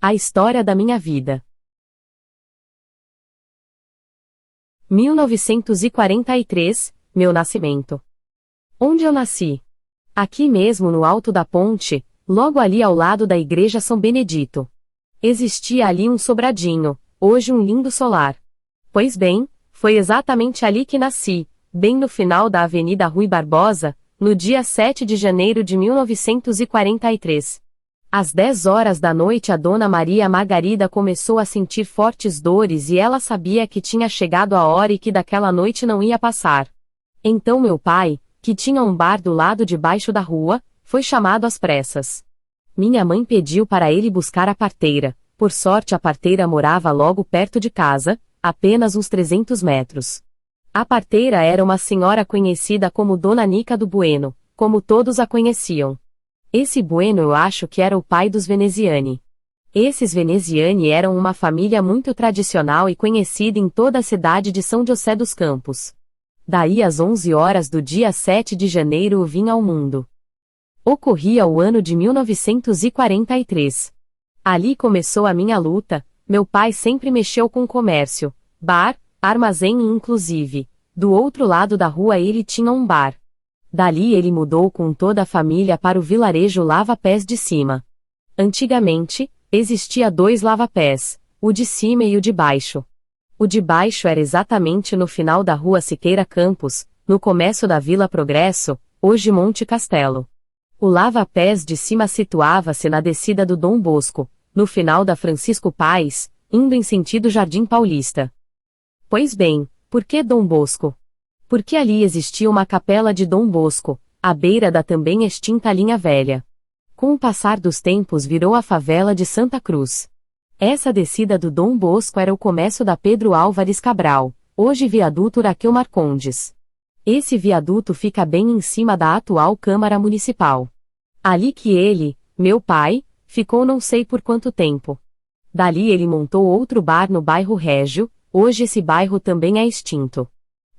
A história da minha vida. 1943, meu nascimento. Onde eu nasci? Aqui mesmo no alto da ponte, logo ali ao lado da Igreja São Benedito. Existia ali um sobradinho, hoje um lindo solar. Pois bem, foi exatamente ali que nasci, bem no final da Avenida Rui Barbosa, no dia 7 de janeiro de 1943. Às 10 horas da noite a Dona Maria Margarida começou a sentir fortes dores e ela sabia que tinha chegado a hora e que daquela noite não ia passar. Então meu pai, que tinha um bar do lado de baixo da rua, foi chamado às pressas. Minha mãe pediu para ele buscar a parteira, por sorte a parteira morava logo perto de casa, apenas uns 300 metros. A parteira era uma senhora conhecida como Dona Nica do Bueno, como todos a conheciam. Esse Bueno eu acho que era o pai dos Veneziani. Esses Veneziani eram uma família muito tradicional e conhecida em toda a cidade de São José dos Campos. Daí às 11 horas do dia 7 de janeiro eu vim ao mundo. Ocorria o ano de 1943. Ali começou a minha luta, meu pai sempre mexeu com comércio, bar, armazém e inclusive, do outro lado da rua ele tinha um bar. Dali ele mudou com toda a família para o vilarejo Lava-Pés de Cima. Antigamente, existia 2 lava-pés, o de cima e o de baixo. O de baixo era exatamente no final da rua Siqueira Campos, no começo da Vila Progresso, hoje Monte Castelo. O lava-pés de cima situava-se na descida do Dom Bosco, no final da Francisco Paes, indo em sentido Jardim Paulista. Pois bem, por que Dom Bosco? Porque ali existia uma capela de Dom Bosco, à beira da também extinta Linha Velha. Com o passar dos tempos virou a favela de Santa Cruz. Essa descida do Dom Bosco era o começo da Pedro Álvares Cabral, hoje viaduto Uraqueu Marcondes. Esse viaduto fica bem em cima da atual Câmara Municipal. Ali que ele, meu pai, ficou não sei por quanto tempo. Dali ele montou outro bar no bairro Régio, hoje esse bairro também é extinto.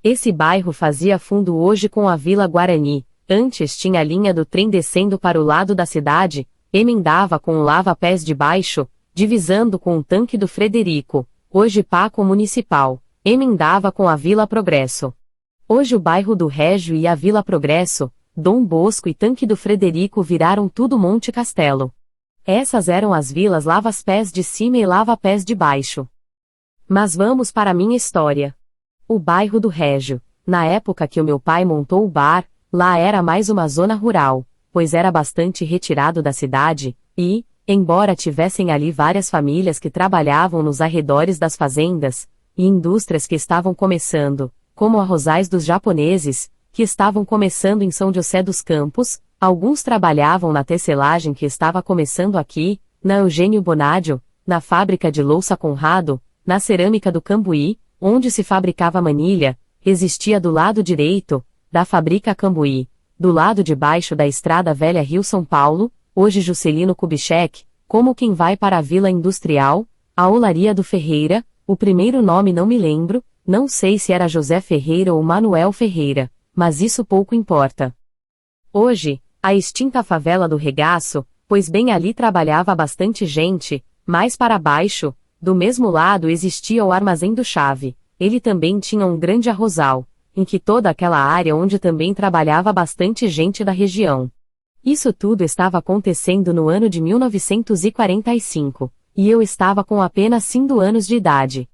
Esse bairro fazia fundo hoje com a Vila Guarani, antes tinha a linha do trem descendo para o lado da cidade, emendava com o lava-pés de baixo, divisando com o tanque do Frederico, hoje Paco Municipal, emendava com a Vila Progresso. Hoje o bairro do Régio e a Vila Progresso, Dom Bosco e Tanque do Frederico viraram tudo Monte Castelo. Essas eram as vilas Lava-Pés de Cima e Lava-Pés de Baixo. Mas vamos para a minha história. O bairro do Régio, na época que o meu pai montou o bar, lá era mais uma zona rural, pois era bastante retirado da cidade, e, embora tivessem ali várias famílias que trabalhavam nos arredores das fazendas, e indústrias que estavam começando, como arrozais dos japoneses, que estavam começando em São José dos Campos, alguns trabalhavam na tecelagem que estava começando aqui, na Eugênio Bonadio, na fábrica de louça Conrado, na cerâmica do Cambuí, onde se fabricava manilha, existia do lado direito, da fábrica Cambuí, do lado de baixo da Estrada Velha Rio-São Paulo, hoje Juscelino Kubitschek, como quem vai para a Vila Industrial, a Olaria do Ferreira, o primeiro nome não me lembro, não sei se era José Ferreira ou Manuel Ferreira, mas isso pouco importa. Hoje, a extinta favela do Regaço, pois bem ali trabalhava bastante gente, mais para baixo, do mesmo lado existia o Armazém do Chave, ele também tinha um grande arrozal, em que toda aquela área onde também trabalhava bastante gente da região. Isso tudo estava acontecendo no ano de 1945, e eu estava com apenas 5 anos de idade.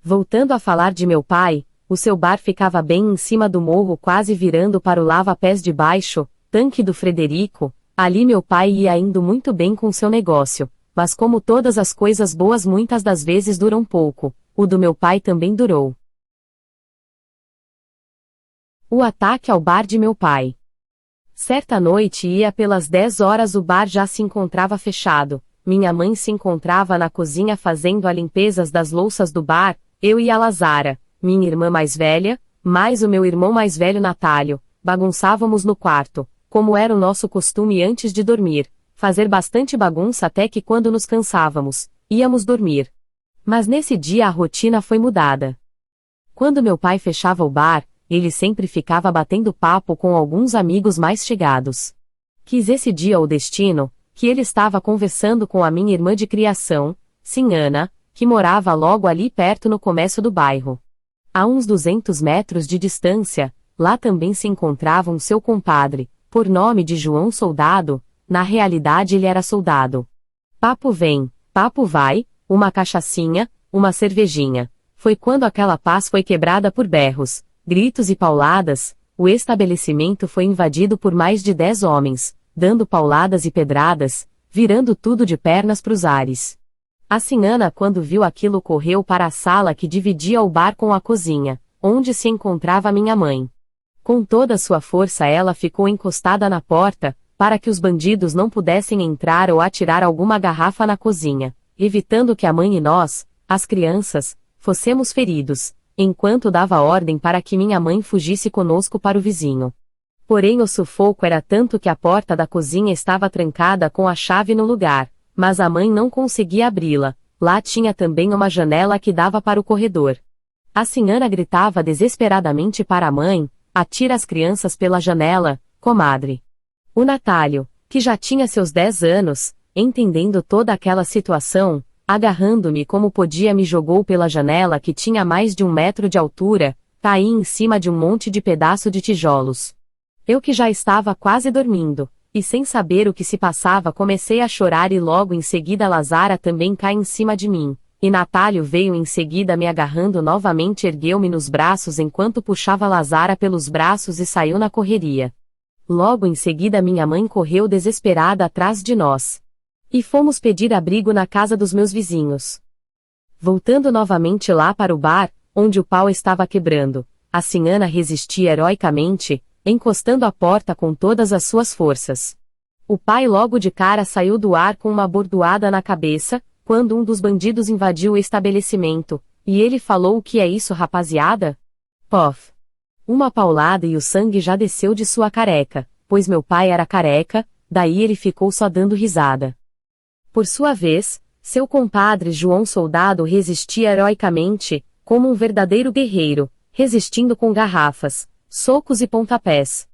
Voltando a falar de meu pai, o seu bar ficava bem em cima do morro quase virando para o lava-pés de baixo, Tanque do Frederico, ali meu pai ia indo muito bem com seu negócio. Mas como todas as coisas boas muitas das vezes duram pouco, o do meu pai também durou. O ataque ao bar de meu pai. Certa noite ia pelas 10 horas o bar já se encontrava fechado, minha mãe se encontrava na cozinha fazendo a limpeza das louças do bar, eu e a Lazara, minha irmã mais velha, mais o meu irmão mais velho Natálio, bagunçávamos no quarto, como era o nosso costume antes de dormir. Fazer bastante bagunça até que quando nos cansávamos, íamos dormir. Mas nesse dia a rotina foi mudada. Quando meu pai fechava o bar, ele sempre ficava batendo papo com alguns amigos mais chegados. Quis esse dia o destino, que ele estava conversando com a minha irmã de criação, Sinhana, que morava logo ali perto no começo do bairro. A uns 200 metros de distância, lá também se encontrava um seu compadre, por nome de João Soldado, na realidade ele era soldado. Papo vem, papo vai, uma cachaçinha, uma cervejinha. Foi quando aquela paz foi quebrada por berros, gritos e pauladas, o estabelecimento foi invadido por mais de 10 homens, dando pauladas e pedradas, virando tudo de pernas pros ares. A Sinhana, quando viu aquilo, correu para a sala que dividia o bar com a cozinha, onde se encontrava minha mãe. Com toda sua força ela ficou encostada na porta, para que os bandidos não pudessem entrar ou atirar alguma garrafa na cozinha, evitando que a mãe e nós, as crianças, fossemos feridos, enquanto dava ordem para que minha mãe fugisse conosco para o vizinho. Porém o sufoco era tanto que a porta da cozinha estava trancada com a chave no lugar, mas a mãe não conseguia abri-la, lá tinha também uma janela que dava para o corredor. A Sinhana gritava desesperadamente para a mãe: atira as crianças pela janela, comadre. O Natálio, que já tinha seus 10 anos, entendendo toda aquela situação, agarrando-me como podia me jogou pela janela que tinha mais de 1 metro de altura, caí em cima de um monte de pedaço de tijolos. Eu que já estava quase dormindo, e sem saber o que se passava comecei a chorar e logo em seguida Lazara também cai em cima de mim, e Natálio veio em seguida me agarrando novamente, ergueu-me nos braços enquanto puxava Lazara pelos braços e saiu na correria. Logo em seguida minha mãe correu desesperada atrás de nós. E fomos pedir abrigo na casa dos meus vizinhos. Voltando novamente lá para o bar, onde o pau estava quebrando, a Sinhana resistia heroicamente, encostando a porta com todas as suas forças. O pai logo de cara saiu do ar com uma bordoada na cabeça, quando um dos bandidos invadiu o estabelecimento, e ele falou: o que é isso, rapaziada? Pof! Uma paulada e o sangue já desceu de sua careca, pois meu pai era careca, daí ele ficou só dando risada. Por sua vez, seu compadre João Soldado resistia heroicamente, como um verdadeiro guerreiro, resistindo com garrafas, socos e pontapés.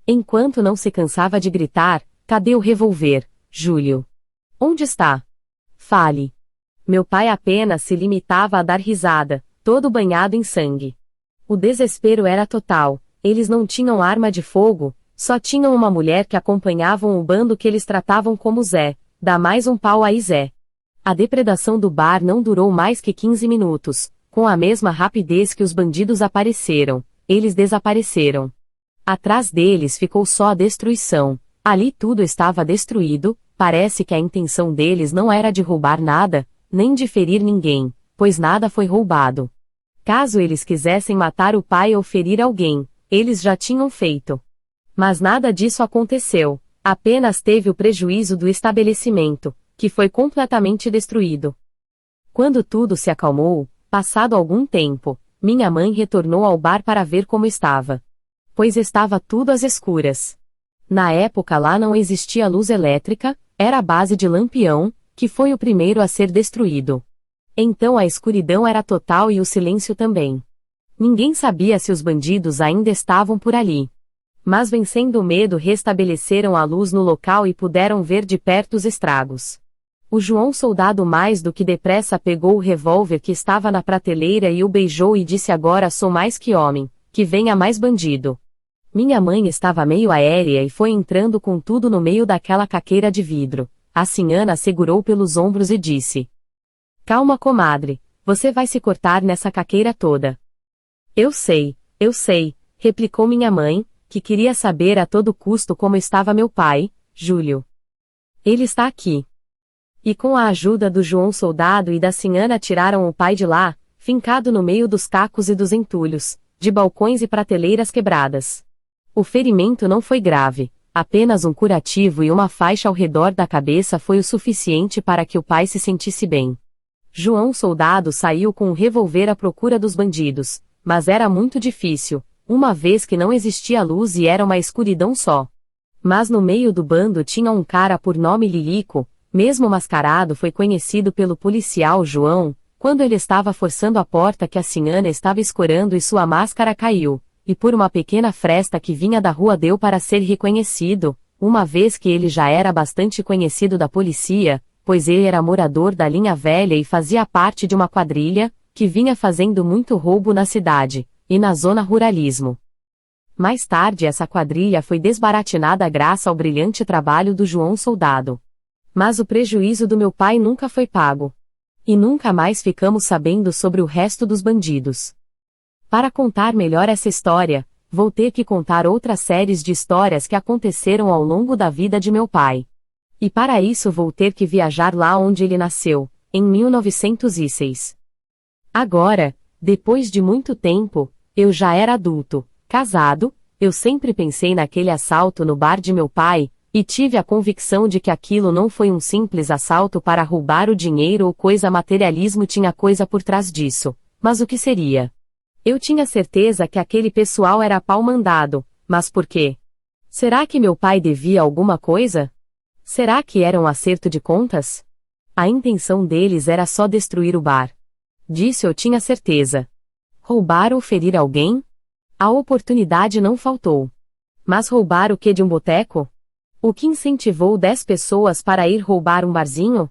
Enquanto não se cansava de gritar: cadê o revólver, Júlio? Onde está? Fale. Meu pai apenas se limitava a dar risada, todo banhado em sangue. O desespero era total, eles não tinham arma de fogo, só tinham uma mulher que acompanhavam o bando que eles tratavam como Zé, dá mais um pau aí Zé. A depredação do bar não durou mais que 15 minutos, com a mesma rapidez que os bandidos apareceram, eles desapareceram. Atrás deles ficou só a destruição, ali tudo estava destruído, parece que a intenção deles não era de roubar nada, nem de ferir ninguém, pois nada foi roubado. Caso eles quisessem matar o pai ou ferir alguém, eles já tinham feito. Mas nada disso aconteceu, apenas teve o prejuízo do estabelecimento, que foi completamente destruído. Quando tudo se acalmou, passado algum tempo, minha mãe retornou ao bar para ver como estava. Pois estava tudo às escuras. Na época lá não existia luz elétrica, era a base de lampião, que foi o primeiro a ser destruído. Então a escuridão era total e o silêncio também. Ninguém sabia se os bandidos ainda estavam por ali. Mas vencendo o medo restabeleceram a luz no local e puderam ver de perto os estragos. O João Soldado mais do que depressa pegou o revólver que estava na prateleira e o beijou e disse: agora sou mais que homem, que venha mais bandido. Minha mãe estava meio aérea e foi entrando com tudo no meio daquela caqueira de vidro. A Sinhana segurou pelos ombros e disse: calma, comadre, você vai se cortar nessa caqueira toda. Eu sei, replicou minha mãe, que queria saber a todo custo como estava meu pai, Júlio. Ele está aqui. E com a ajuda do João Soldado e da Sinhana tiraram o pai de lá, fincado no meio dos cacos e dos entulhos, de balcões e prateleiras quebradas. O ferimento não foi grave, apenas um curativo e uma faixa ao redor da cabeça foi o suficiente para que o pai se sentisse bem. João Soldado saiu com um revólver à procura dos bandidos, mas era muito difícil, uma vez que não existia luz e era uma escuridão só. Mas no meio do bando tinha um cara por nome Lilico, mesmo mascarado, foi conhecido pelo policial João, quando ele estava forçando a porta que a Sinhana estava escorando e sua máscara caiu, e por uma pequena fresta que vinha da rua deu para ser reconhecido, uma vez que ele já era bastante conhecido da polícia, pois ele era morador da linha velha e fazia parte de uma quadrilha, que vinha fazendo muito roubo na cidade, e na zona ruralismo. Mais tarde essa quadrilha foi desbaratinada graças ao brilhante trabalho do João Soldado. Mas o prejuízo do meu pai nunca foi pago. E nunca mais ficamos sabendo sobre o resto dos bandidos. Para contar melhor essa história, vou ter que contar outras séries de histórias que aconteceram ao longo da vida de meu pai. E para isso vou ter que viajar lá onde ele nasceu, em 1906. Agora, depois de muito tempo, eu já era adulto, casado, eu sempre pensei naquele assalto no bar de meu pai, e tive a convicção de que aquilo não foi um simples assalto para roubar o dinheiro ou coisa materialismo, tinha coisa por trás disso. Mas o que seria? Eu tinha certeza que aquele pessoal era pau mandado, mas por quê? Será que meu pai devia alguma coisa? Será que era um acerto de contas? A intenção deles era só destruir o bar. Disso eu tinha certeza. Roubar ou ferir alguém? A oportunidade não faltou. Mas roubar o que de um boteco? O que incentivou 10 pessoas para ir roubar um barzinho?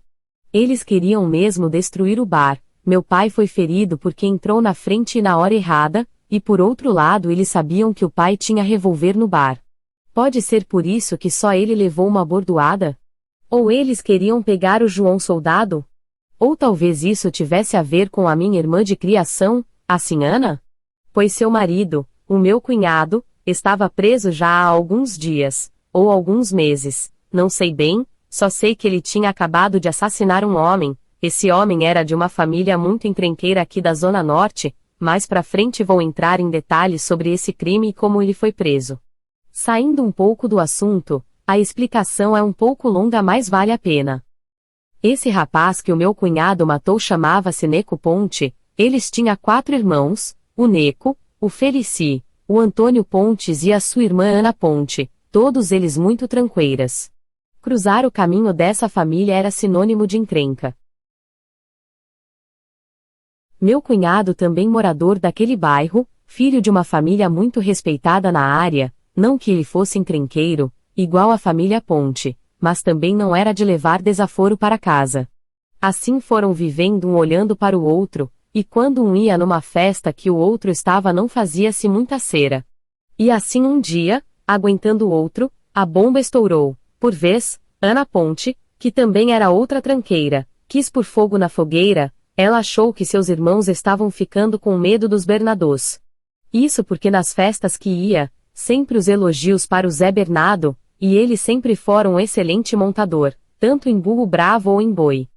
Eles queriam mesmo destruir o bar. Meu pai foi ferido porque entrou na frente e na hora errada, e por outro lado eles sabiam que o pai tinha revólver no bar. Pode ser por isso que só ele levou uma bordoada? Ou eles queriam pegar o João Soldado? Ou talvez isso tivesse a ver com a minha irmã de criação, a Sinhana? Pois seu marido, o meu cunhado, estava preso já há alguns dias, ou alguns meses, não sei bem, só sei que ele tinha acabado de assassinar um homem. Esse homem era de uma família muito encrenqueira aqui da Zona Norte. Mais pra frente vou entrar em detalhes sobre esse crime e como ele foi preso. Saindo um pouco do assunto, a explicação é um pouco longa, mas vale a pena. Esse rapaz que o meu cunhado matou chamava-se Neco Ponte. Eles tinham 4 irmãos, o Neco, o Felici, o Antônio Pontes e a sua irmã Ana Ponte, todos eles muito tranqueiras. Cruzar o caminho dessa família era sinônimo de encrenca. Meu cunhado, também morador daquele bairro, filho de uma família muito respeitada na área, não que ele fosse encrenqueiro, igual a família Ponte, mas também não era de levar desaforo para casa. Assim foram vivendo um olhando para o outro, e quando um ia numa festa que o outro estava não fazia-se muita cera. E assim um dia, aguentando o outro, a bomba estourou. Por vez, Ana Ponte, que também era outra tranqueira, quis pôr fogo na fogueira. Ela achou que seus irmãos estavam ficando com medo dos Bernadôs. Isso porque nas festas que ia, sempre os elogios para o Zé Bernardo, e ele sempre fora um excelente montador, tanto em burro bravo ou em boi.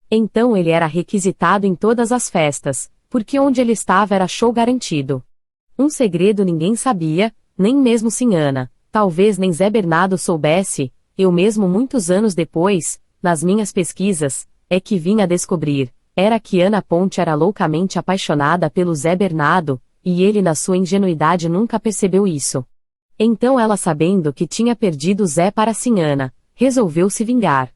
Então ele era requisitado em todas as festas, porque onde ele estava era show garantido. Um segredo ninguém sabia, nem mesmo Sinhana, talvez nem Zé Bernardo soubesse, eu mesmo muitos anos depois, nas minhas pesquisas, é que vim a descobrir, era que Ana Ponte era loucamente apaixonada pelo Zé Bernardo, e ele na sua ingenuidade nunca percebeu isso. Então ela, sabendo que tinha perdido Zé para Sinhana, resolveu se vingar.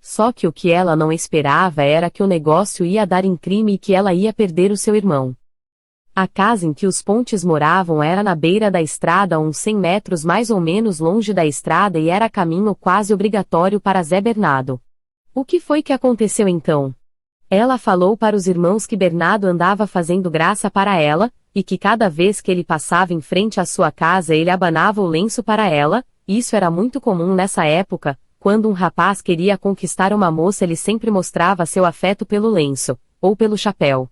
Só que o que ela não esperava era que o negócio ia dar em crime e que ela ia perder o seu irmão. A casa em que os Pontes moravam era na beira da estrada, a uns 100 metros mais ou menos longe da estrada, e era caminho quase obrigatório para Zé Bernardo. O que foi que aconteceu então? Ela falou para os irmãos que Bernardo andava fazendo graça para ela, e que cada vez que ele passava em frente à sua casa ele abanava o lenço para ela. Isso era muito comum nessa época. Quando um rapaz queria conquistar uma moça, ele sempre mostrava seu afeto pelo lenço, ou pelo chapéu.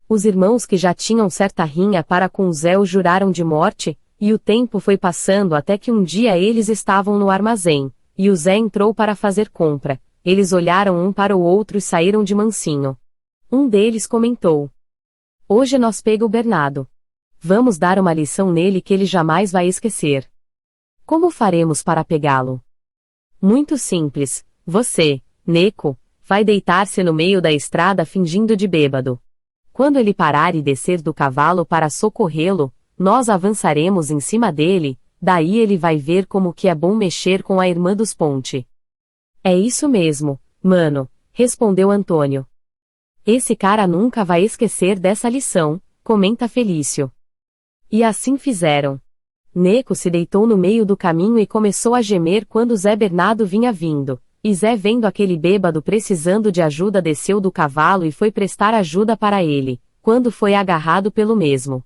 Os irmãos, que já tinham certa rinha para com o Zé, o juraram de morte, e o tempo foi passando até que um dia eles estavam no armazém, e o Zé entrou para fazer compra. Eles olharam um para o outro e saíram de mansinho. Um deles comentou: "Hoje nós pega o Bernardo. Vamos dar uma lição nele que ele jamais vai esquecer." "Como faremos para pegá-lo?" "Muito simples. Você, Neco, vai deitar-se no meio da estrada fingindo de bêbado. Quando ele parar e descer do cavalo para socorrê-lo, nós avançaremos em cima dele, daí ele vai ver como que é bom mexer com a irmã dos Ponte." "É isso mesmo, mano", respondeu Antônio. "Esse cara nunca vai esquecer dessa lição", comenta Felício. E assim fizeram. Neco se deitou no meio do caminho e começou a gemer quando Zé Bernardo vinha vindo, e Zé, vendo aquele bêbado precisando de ajuda, desceu do cavalo e foi prestar ajuda para ele, quando foi agarrado pelo mesmo.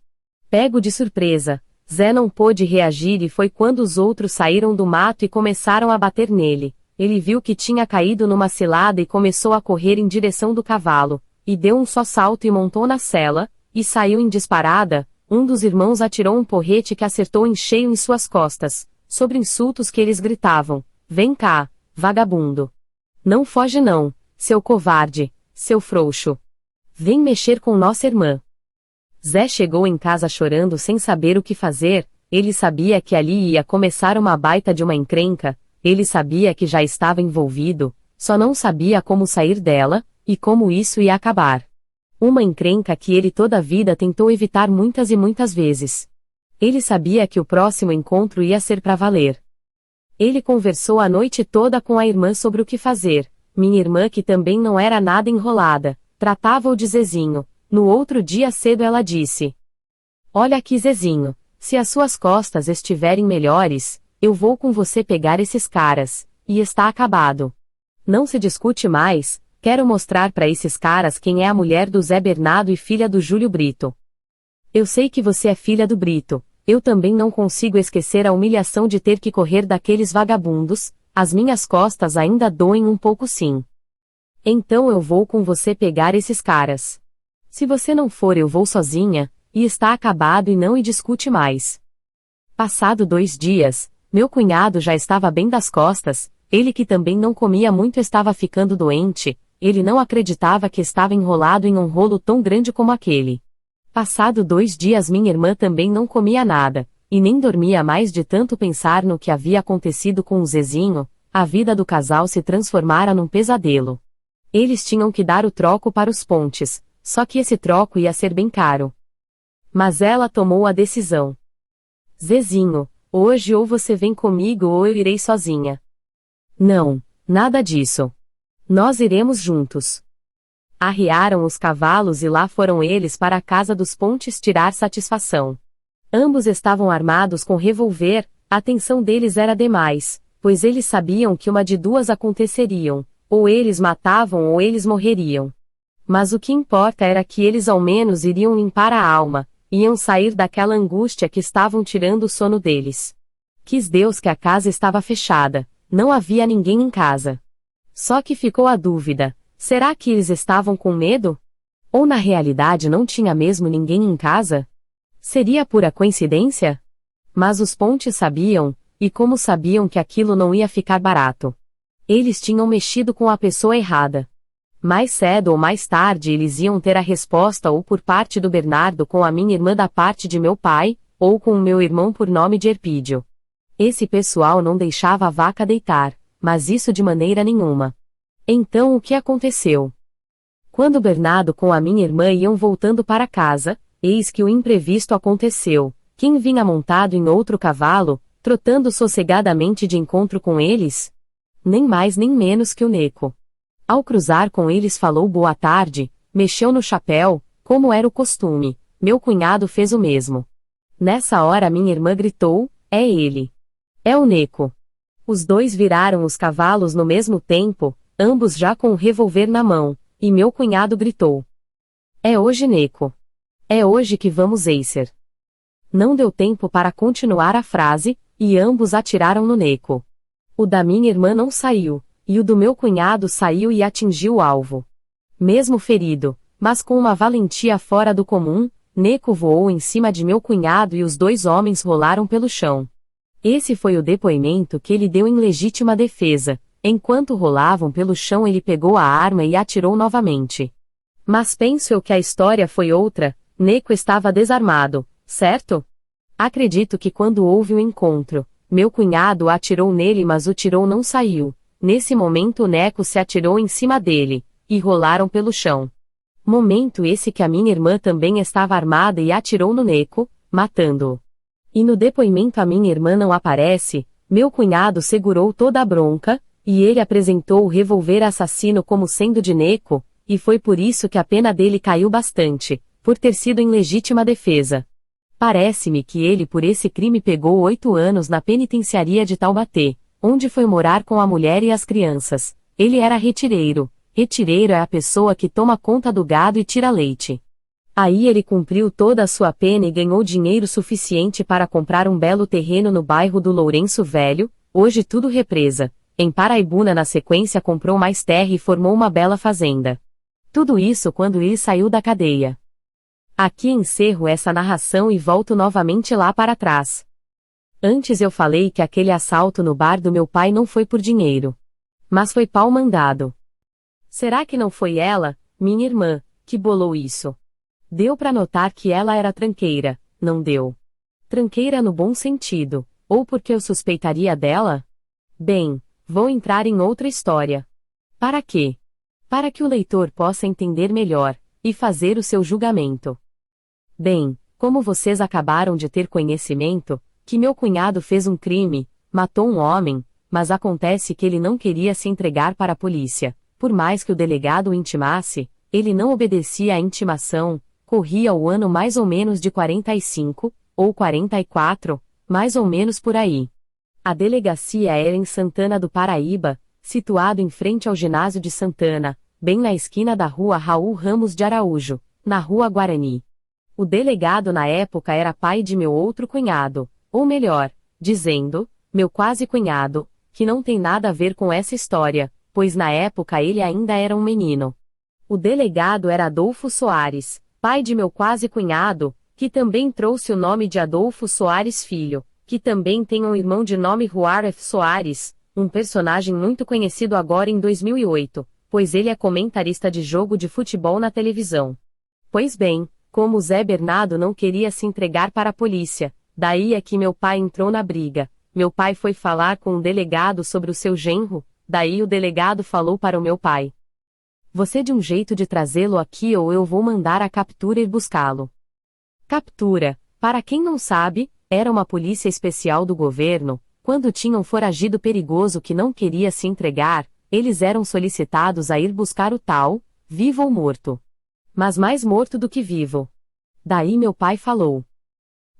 Pego de surpresa, Zé não pôde reagir e foi quando os outros saíram do mato e começaram a bater nele. Ele viu que tinha caído numa cilada e começou a correr em direção do cavalo, e deu um só salto e montou na sela, e saiu em disparada. Um dos irmãos atirou um porrete que acertou em cheio em suas costas, sobre insultos que eles gritavam: "Vem cá, vagabundo! Não foge não, seu covarde, seu frouxo! Vem mexer com nossa irmã!" Zé chegou em casa chorando sem saber o que fazer. Ele sabia que ali ia começar uma baita de uma encrenca, ele sabia que já estava envolvido, só não sabia como sair dela, e como isso ia acabar. Uma encrenca que ele toda a vida tentou evitar muitas e muitas vezes. Ele sabia que o próximo encontro ia ser para valer. Ele conversou a noite toda com a irmã sobre o que fazer. Minha irmã, que também não era nada enrolada, tratava-o de Zezinho. No outro dia cedo ela disse: "Olha aqui, Zezinho, se as suas costas estiverem melhores, eu vou com você pegar esses caras, e está acabado. Não se discute mais. Quero mostrar para esses caras quem é a mulher do Zé Bernardo e filha do Júlio Brito. Eu sei que você é filha do Brito, eu também não consigo esquecer a humilhação de ter que correr daqueles vagabundos, as minhas costas ainda doem um pouco sim. Então eu vou com você pegar esses caras. Se você não for eu vou sozinha, e está acabado e não discute mais." Passado 2 dias, meu cunhado já estava bem das costas, ele que também não comia muito estava ficando doente. Ele não acreditava que estava enrolado em um rolo tão grande como aquele. Passado 2 dias minha irmã também não comia nada, e nem dormia mais de tanto pensar no que havia acontecido com o Zezinho. A vida do casal se transformara num pesadelo. Eles tinham que dar o troco para os pontes, só que esse troco ia ser bem caro. Mas ela tomou a decisão. "Zezinho, hoje ou você vem comigo ou eu irei sozinha." "Não, nada disso. Nós iremos juntos." Arriaram os cavalos e lá foram eles para a casa dos Pontes tirar satisfação. Ambos estavam armados com revólver. A tensão deles era demais, pois eles sabiam que uma de duas aconteceriam, ou eles matavam ou eles morreriam. Mas o que importa era que eles ao menos iriam limpar a alma, iam sair daquela angústia que estavam tirando o sono deles. Quis Deus que a casa estava fechada, não havia ninguém em casa. Só que ficou a dúvida: será que eles estavam com medo? Ou na realidade não tinha mesmo ninguém em casa? Seria pura coincidência? Mas os Pontes sabiam, e como sabiam que aquilo não ia ficar barato? Eles tinham mexido com a pessoa errada. Mais cedo ou mais tarde eles iam ter a resposta, ou por parte do Bernardo com a minha irmã da parte de meu pai, ou com o meu irmão por nome de Erpídio. Esse pessoal não deixava a vaca deitar, mas isso de maneira nenhuma. Então o que aconteceu? Quando Bernardo com a minha irmã iam voltando para casa, eis que o imprevisto aconteceu. Quem vinha montado em outro cavalo, trotando sossegadamente de encontro com eles? Nem mais nem menos que o Neco. Ao cruzar com eles falou boa tarde, mexeu no chapéu, como era o costume. Meu cunhado fez o mesmo. Nessa hora minha irmã gritou: "É ele! É o Neco!" Os dois viraram os cavalos no mesmo tempo, ambos já com o revólver na mão, e meu cunhado gritou: "É hoje, Neco! É hoje que vamos Acer!" Não deu tempo para continuar a frase, e ambos atiraram no Neco. O da minha irmã não saiu, e o do meu cunhado saiu e atingiu o alvo. Mesmo ferido, mas com uma valentia fora do comum, Neco voou em cima de meu cunhado e os 2 homens rolaram pelo chão. Esse foi o depoimento que ele deu em legítima defesa. Enquanto rolavam pelo chão ele pegou a arma e atirou novamente. Mas penso eu que a história foi outra. Neco estava desarmado, certo? Acredito que quando houve o encontro, meu cunhado atirou nele, mas o tiro não saiu. Nesse momento o Neco se atirou em cima dele, e rolaram pelo chão. Momento esse que a minha irmã também estava armada e atirou no Neco, matando-o. E no depoimento a minha irmã não aparece. Meu cunhado segurou toda a bronca, e ele apresentou o revólver assassino como sendo de Neco, e foi por isso que a pena dele caiu bastante, por ter sido em legítima defesa. Parece-me que ele por esse crime pegou 8 anos na penitenciaria de Taubaté, onde foi morar com a mulher e as crianças. Ele era retireiro. Retireiro é a pessoa que toma conta do gado e tira leite. Aí ele cumpriu toda a sua pena e ganhou dinheiro suficiente para comprar um belo terreno no bairro do Lourenço Velho, hoje tudo represa. Em Paraibuna na sequência comprou mais terra e formou uma bela fazenda. Tudo isso quando ele saiu da cadeia. Aqui encerro essa narração e volto novamente lá para trás. Antes eu falei que aquele assalto no bar do meu pai não foi por dinheiro. Mas foi pau mandado. Será que não foi ela, minha irmã, que bolou isso? Deu para notar que ela era tranqueira, não deu? Tranqueira no bom sentido, ou porque eu suspeitaria dela? Bem, vou entrar em outra história. Para quê? Para que o leitor possa entender melhor, e fazer o seu julgamento. Bem, como vocês acabaram de ter conhecimento, que meu cunhado fez um crime, matou um homem, mas acontece que ele não queria se entregar para a polícia, por mais que o delegado o intimasse, ele não obedecia à intimação, corria o ano mais ou menos de 45, ou 44, mais ou menos por aí. A delegacia era em Santana do Paraíba, situado em frente ao ginásio de Santana, bem na esquina da rua Raul Ramos de Araújo, na rua Guarani. O delegado na época era pai de meu outro cunhado, ou melhor, dizendo, meu quase cunhado, que não tem nada a ver com essa história, pois na época ele ainda era um menino. O delegado era Adolfo Soares, pai de meu quase cunhado, que também trouxe o nome de Adolfo Soares Filho, que também tem um irmão de nome Juarez Soares, um personagem muito conhecido agora em 2008, pois ele é comentarista de jogo de futebol na televisão. Pois bem, como o Zé Bernardo não queria se entregar para a polícia, daí é que meu pai entrou na briga. Meu pai foi falar com um delegado sobre o seu genro, daí o delegado falou para o meu pai: você de um jeito de trazê-lo aqui ou eu vou mandar a captura ir buscá-lo. Captura, para quem não sabe, era uma polícia especial do governo, quando tinha um foragido perigoso que não queria se entregar, eles eram solicitados a ir buscar o tal, vivo ou morto. Mas mais morto do que vivo. Daí meu pai falou: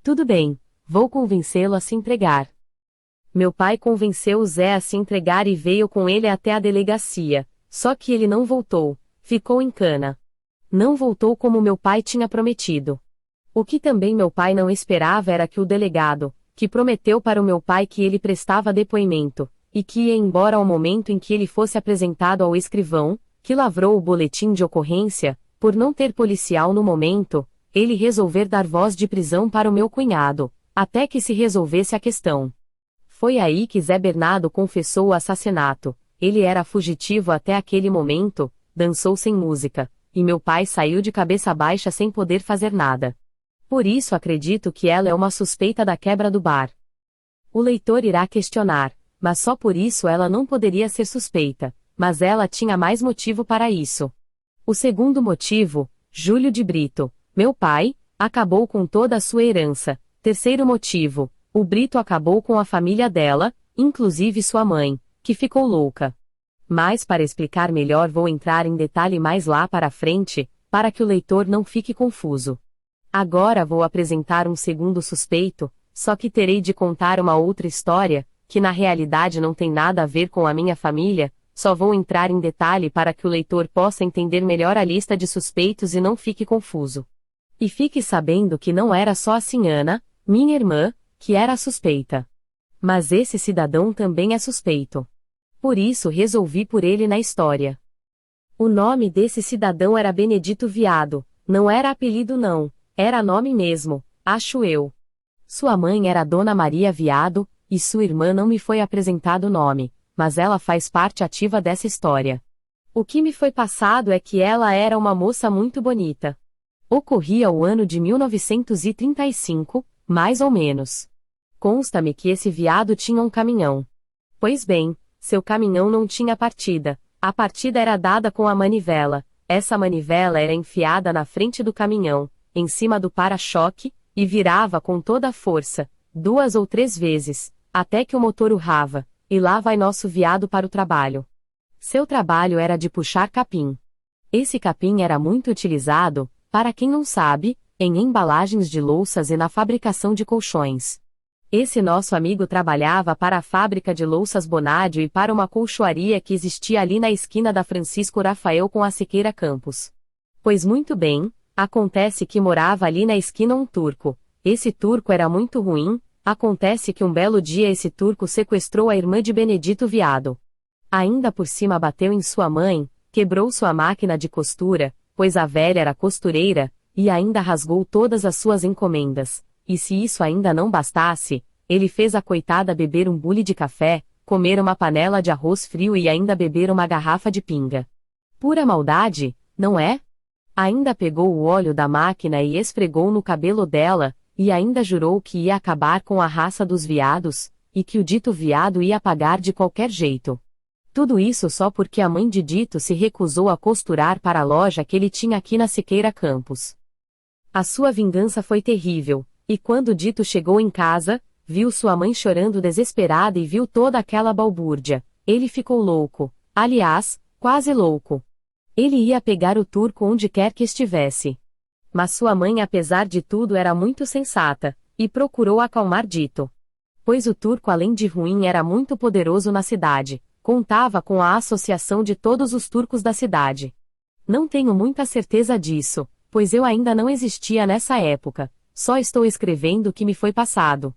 tudo bem, vou convencê-lo a se entregar. Meu pai convenceu o Zé a se entregar e veio com ele até a delegacia, só que ele não voltou, ficou em cana. Não voltou como meu pai tinha prometido. O que também meu pai não esperava era que o delegado, que prometeu para o meu pai que ele prestava depoimento, e que ia embora ao momento em que ele fosse apresentado ao escrivão, que lavrou o boletim de ocorrência, por não ter policial no momento, ele resolver dar voz de prisão para o meu cunhado, até que se resolvesse a questão. Foi aí que Zé Bernardo confessou o assassinato. Ele era fugitivo até aquele momento, dançou sem música, e meu pai saiu de cabeça baixa sem poder fazer nada. Por isso acredito que ela é uma suspeita da quebra do bar. O leitor irá questionar, mas só por isso ela não poderia ser suspeita, mas ela tinha mais motivo para isso. O segundo motivo, Júlio de Brito, meu pai, acabou com toda a sua herança. Terceiro motivo, o Brito acabou com a família dela, inclusive sua mãe, que ficou louca. Mas para explicar melhor vou entrar em detalhe mais lá para frente, para que o leitor não fique confuso. Agora vou apresentar um segundo suspeito, só que terei de contar uma outra história, que na realidade não tem nada a ver com a minha família, só vou entrar em detalhe para que o leitor possa entender melhor a lista de suspeitos e não fique confuso. E fique sabendo que não era só a Sinhana, minha irmã, que era a suspeita. Mas esse cidadão também é suspeito. Por isso resolvi por ele na história. O nome desse cidadão era Benedito Viado, não era apelido não, era nome mesmo, acho eu. Sua mãe era Dona Maria Viado, e sua irmã não me foi apresentado o nome, mas ela faz parte ativa dessa história. O que me foi passado é que ela era uma moça muito bonita. Ocorria o ano de 1935, mais ou menos. Consta-me que esse viado tinha um caminhão. Pois bem, seu caminhão não tinha partida. A partida era dada com a manivela. Essa manivela era enfiada na frente do caminhão, em cima do para-choque, e virava com toda a força, 2 ou 3 vezes, até que o motor urrava, e lá vai nosso viado para o trabalho. Seu trabalho era de puxar capim. Esse capim era muito utilizado, para quem não sabe, em embalagens de louças e na fabricação de colchões. Esse nosso amigo trabalhava para a fábrica de louças Bonádio e para uma colchoaria que existia ali na esquina da Francisco Rafael com a Siqueira Campos. Pois muito bem, acontece que morava ali na esquina um turco. Esse turco era muito ruim. Acontece que um belo dia esse turco sequestrou a irmã de Benedito Viado. Ainda por cima bateu em sua mãe, quebrou sua máquina de costura, pois a velha era costureira, e ainda rasgou todas as suas encomendas. E se isso ainda não bastasse, ele fez a coitada beber um bule de café, comer uma panela de arroz frio e ainda beber uma garrafa de pinga. Pura maldade, não é? Ainda pegou o óleo da máquina e esfregou no cabelo dela, e ainda jurou que ia acabar com a raça dos viados, e que o dito viado ia pagar de qualquer jeito. Tudo isso só porque a mãe de Dito se recusou a costurar para a loja que ele tinha aqui na Siqueira Campos. A sua vingança foi terrível, e quando Dito chegou em casa, viu sua mãe chorando desesperada e viu toda aquela balbúrdia, ele ficou louco, aliás, quase louco. Ele ia pegar o turco onde quer que estivesse. Mas sua mãe apesar de tudo era muito sensata, e procurou acalmar Dito. Pois o turco além de ruim era muito poderoso na cidade, contava com a associação de todos os turcos da cidade. Não tenho muita certeza disso, pois eu ainda não existia nessa época, só estou escrevendo o que me foi passado.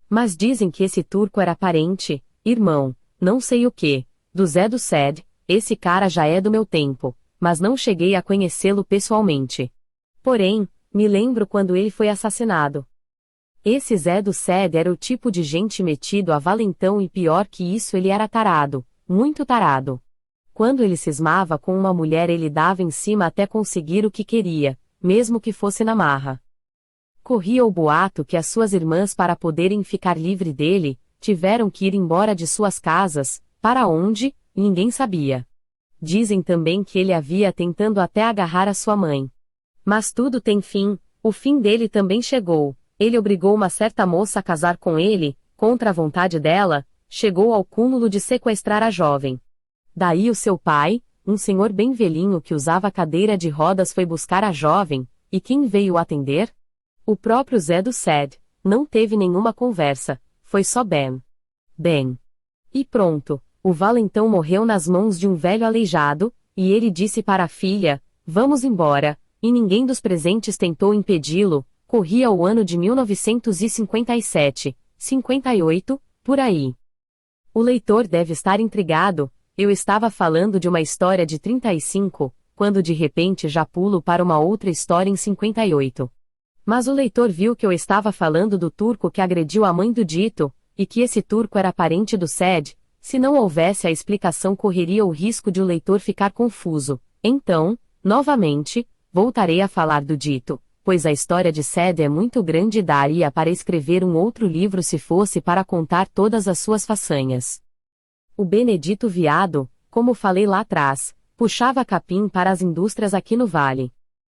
Mas dizem que esse turco era parente, irmão, não sei o que, do Zé do Ced, esse cara já é do meu tempo, mas não cheguei a conhecê-lo pessoalmente. Porém, me lembro quando ele foi assassinado. Esse Zé do Ced era o tipo de gente metido a valentão e pior que isso ele era tarado, muito tarado. Quando ele cismava com uma mulher ele dava em cima até conseguir o que queria, mesmo que fosse na marra. Corria o boato que as suas irmãs para poderem ficar livre dele, tiveram que ir embora de suas casas, para onde, ninguém sabia. Dizem também que ele havia tentando até agarrar a sua mãe. Mas tudo tem fim, o fim dele também chegou, ele obrigou uma certa moça a casar com ele, contra a vontade dela, chegou ao cúmulo de sequestrar a jovem. Daí o seu pai, um senhor bem velhinho que usava cadeira de rodas foi buscar a jovem, e quem veio atender? O próprio Zé do Ced, não teve nenhuma conversa, foi só bem. Bem. E pronto, o valentão morreu nas mãos de um velho aleijado, e ele disse para a filha, vamos embora. E ninguém dos presentes tentou impedi-lo, corria o ano de 1957, 58, por aí. O leitor deve estar intrigado, eu estava falando de uma história de 35, quando de repente já pulo para uma outra história em 58. Mas o leitor viu que eu estava falando do turco que agrediu a mãe do Dito, e que esse turco era parente do Ced, se não houvesse a explicação correria o risco de o leitor ficar confuso. Então, novamente, voltarei a falar do Dito, pois a história de Ced é muito grande e daria para escrever um outro livro se fosse para contar todas as suas façanhas. O Benedito Viado, como falei lá atrás, puxava capim para as indústrias aqui no vale.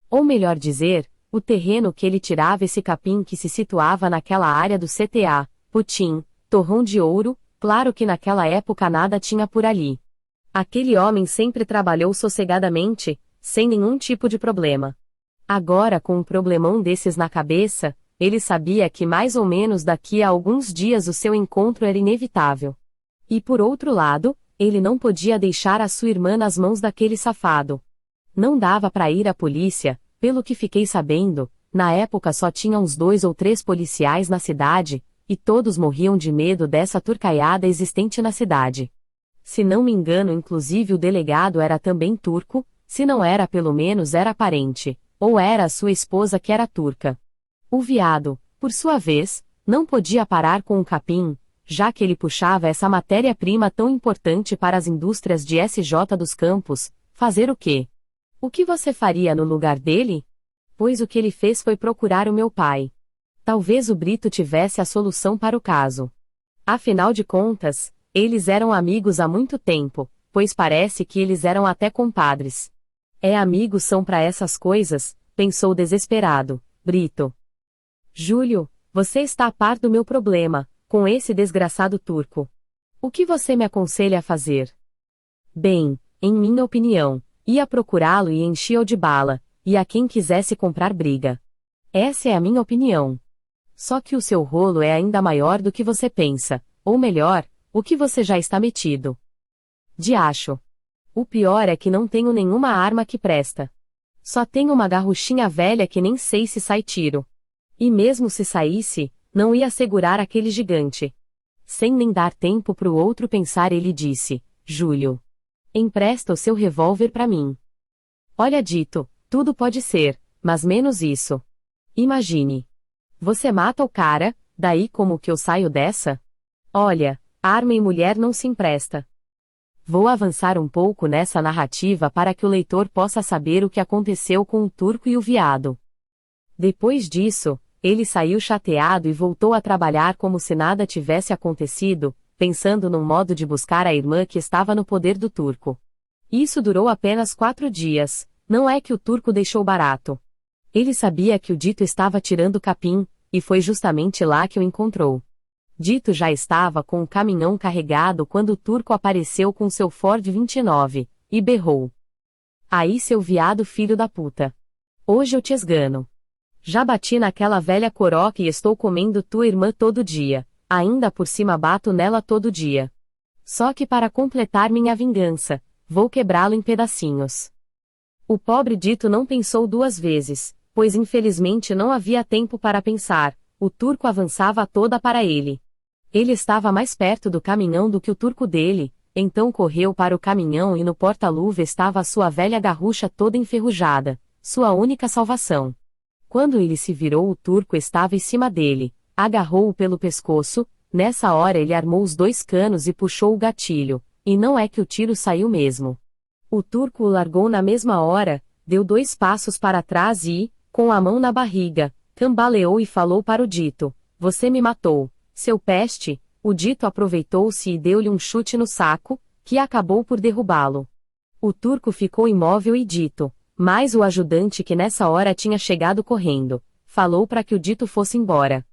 Ou melhor dizer, o terreno que ele tirava esse capim que se situava naquela área do CTA, Putim, Torrão de Ouro, claro que naquela época nada tinha por ali. Aquele homem sempre trabalhou sossegadamente, sem nenhum tipo de problema. Agora com um problemão desses na cabeça, ele sabia que mais ou menos daqui a alguns dias o seu encontro era inevitável. E por outro lado, ele não podia deixar a sua irmã nas mãos daquele safado. Não dava para ir à polícia, pelo que fiquei sabendo, na época só tinha uns 2 ou 3 policiais na cidade, e todos morriam de medo dessa turcaiada existente na cidade. Se não me engano inclusive o delegado era também turco, se não era pelo menos era parente, ou era a sua esposa que era turca. O viado, por sua vez, não podia parar com o capim, já que ele puxava essa matéria-prima tão importante para as indústrias de SJ dos Campos, fazer o quê? O que você faria no lugar dele? Pois o que ele fez foi procurar o meu pai. Talvez o Brito tivesse a solução para o caso. Afinal de contas, eles eram amigos há muito tempo, pois parece que eles eram até compadres. Amigos são para essas coisas, pensou desesperado, Brito. Júlio, você está a par do meu problema, com esse desgraçado turco. O que você me aconselha a fazer? Bem, em minha opinião, ia procurá-lo e enchia-o de bala, e a quem quisesse comprar briga. Essa é a minha opinião. Só que o seu rolo é ainda maior do que você pensa, ou melhor, o que você já está metido. Diacho. O pior é que não tenho nenhuma arma que presta. Só tenho uma garruchinha velha que nem sei se sai tiro. E mesmo se saísse, não ia segurar aquele gigante. Sem nem dar tempo pro outro pensar, ele disse: Júlio, empresta o seu revólver pra mim. Olha, Dito, tudo pode ser, mas menos isso. Imagine. Você mata o cara, daí como que eu saio dessa? Olha, arma e mulher não se empresta. Vou avançar um pouco nessa narrativa para que o leitor possa saber o que aconteceu com o turco e o veado. Depois disso, ele saiu chateado e voltou a trabalhar como se nada tivesse acontecido, pensando num modo de buscar a irmã que estava no poder do turco. Isso durou apenas 4 dias, não é que o turco deixou barato. Ele sabia que o Dito estava tirando capim, e foi justamente lá que o encontrou. Dito já estava com o caminhão carregado quando o turco apareceu com seu Ford 29, e berrou: Aí, seu viado filho da puta. Hoje eu te esgano. Já bati naquela velha coroca e estou comendo tua irmã todo dia, ainda por cima bato nela todo dia. Só que para completar minha vingança, vou quebrá-lo em pedacinhos. O pobre Dito não pensou 2 vezes, pois infelizmente não havia tempo para pensar, o turco avançava toda para ele. Ele estava mais perto do caminhão do que o turco dele, então correu para o caminhão e no porta-luva estava a sua velha garrucha toda enferrujada, sua única salvação. Quando ele se virou, o turco estava em cima dele, agarrou-o pelo pescoço, nessa hora ele armou os 2 canos e puxou o gatilho, e não é que o tiro saiu mesmo. O turco o largou na mesma hora, deu 2 passos para trás e, com a mão na barriga, cambaleou e falou para o Dito: Você me matou, seu peste. O Dito aproveitou-se e deu-lhe um chute no saco, que acabou por derrubá-lo. O turco ficou imóvel e Dito, mas o ajudante que nessa hora tinha chegado correndo, falou para que o Dito fosse embora.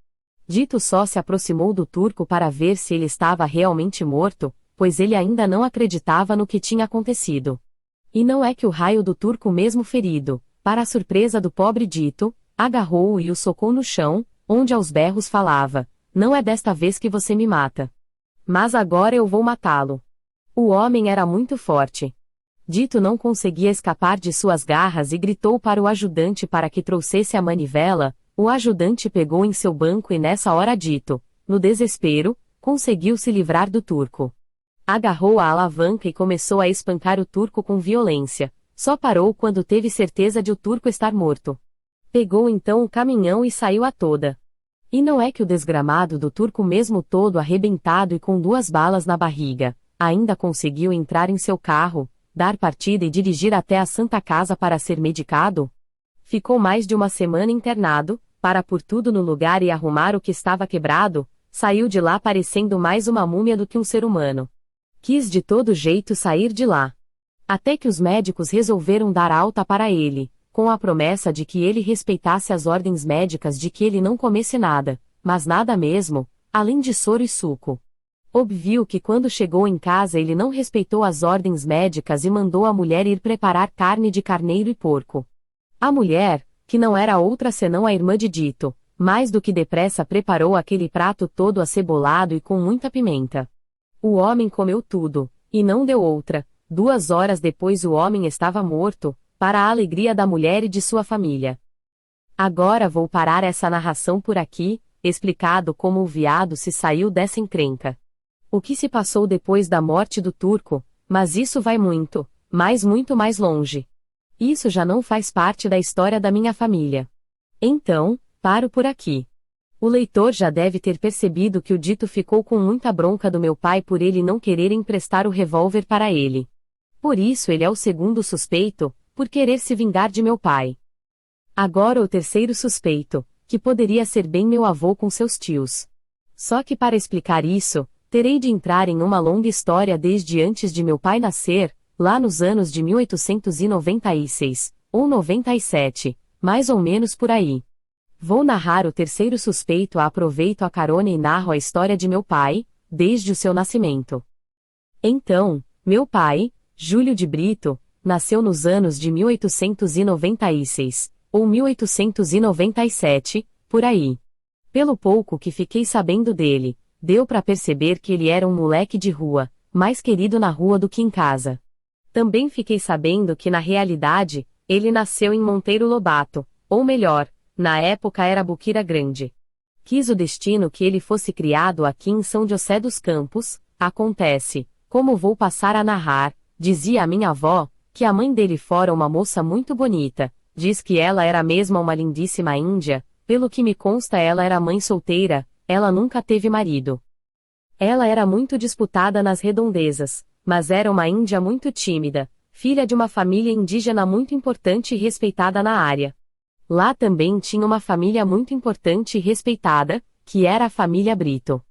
Dito só se aproximou do turco para ver se ele estava realmente morto, pois ele ainda não acreditava no que tinha acontecido. E não é que o raio do turco mesmo ferido, para a surpresa do pobre Dito, agarrou-o e o socou no chão, onde aos berros falava: Não é desta vez que você me mata. Mas agora eu vou matá-lo. O homem era muito forte. Dito não conseguia escapar de suas garras e gritou para o ajudante para que trouxesse a manivela. O ajudante pegou em seu banco e nessa hora Dito, no desespero, conseguiu se livrar do turco. Agarrou a alavanca e começou a espancar o turco com violência, só parou quando teve certeza de o turco estar morto. Pegou então o caminhão e saiu a toda. E não é que o desgramado do turco, mesmo todo arrebentado e com 2 balas na barriga, ainda conseguiu entrar em seu carro, dar partida e dirigir até a Santa Casa para ser medicado? Ficou mais de 1 semana internado, para pôr tudo no lugar e arrumar o que estava quebrado, saiu de lá parecendo mais uma múmia do que um ser humano. Quis de todo jeito sair de lá. Até que os médicos resolveram dar alta para ele, com a promessa de que ele respeitasse as ordens médicas de que ele não comesse nada, mas nada mesmo, além de soro e suco. Óbvio que quando chegou em casa ele não respeitou as ordens médicas e mandou a mulher ir preparar carne de carneiro e porco. A mulher, que não era outra senão a irmã de Dito, mais do que depressa preparou aquele prato todo acebolado e com muita pimenta. O homem comeu tudo, e não deu outra. 2 horas depois o homem estava morto, para a alegria da mulher e de sua família. Agora vou parar essa narração por aqui, explicado como o veado se saiu dessa encrenca. O que se passou depois da morte do turco, mas isso vai muito, muito mais longe. Isso já não faz parte da história da minha família. Então, paro por aqui. O leitor já deve ter percebido que o Dito ficou com muita bronca do meu pai por ele não querer emprestar o revólver para ele. Por isso ele é o segundo suspeito, por querer se vingar de meu pai. Agora o terceiro suspeito, que poderia ser bem meu avô com seus tios. Só que para explicar isso, terei de entrar em uma longa história desde antes de meu pai nascer, lá nos anos de 1896, ou 97, mais ou menos por aí. Vou narrar o terceiro suspeito, aproveito a carona e narro a história de meu pai, desde o seu nascimento. Então, meu pai, Júlio de Brito, nasceu nos anos de 1896, ou 1897, por aí. Pelo pouco que fiquei sabendo dele, deu pra perceber que ele era um moleque de rua, mais querido na rua do que em casa. Também fiquei sabendo que na realidade, ele nasceu em Monteiro Lobato, ou melhor, na época era Boquira Grande. Quis o destino que ele fosse criado aqui em São José dos Campos. Acontece, como vou passar a narrar, dizia a minha avó, que a mãe dele fora uma moça muito bonita, diz que ela era mesmo uma lindíssima índia, pelo que me consta ela era mãe solteira, ela nunca teve marido. Ela era muito disputada nas redondezas, mas era uma índia muito tímida, filha de uma família indígena muito importante e respeitada na área. Lá também tinha uma família muito importante e respeitada, que era a família Brito.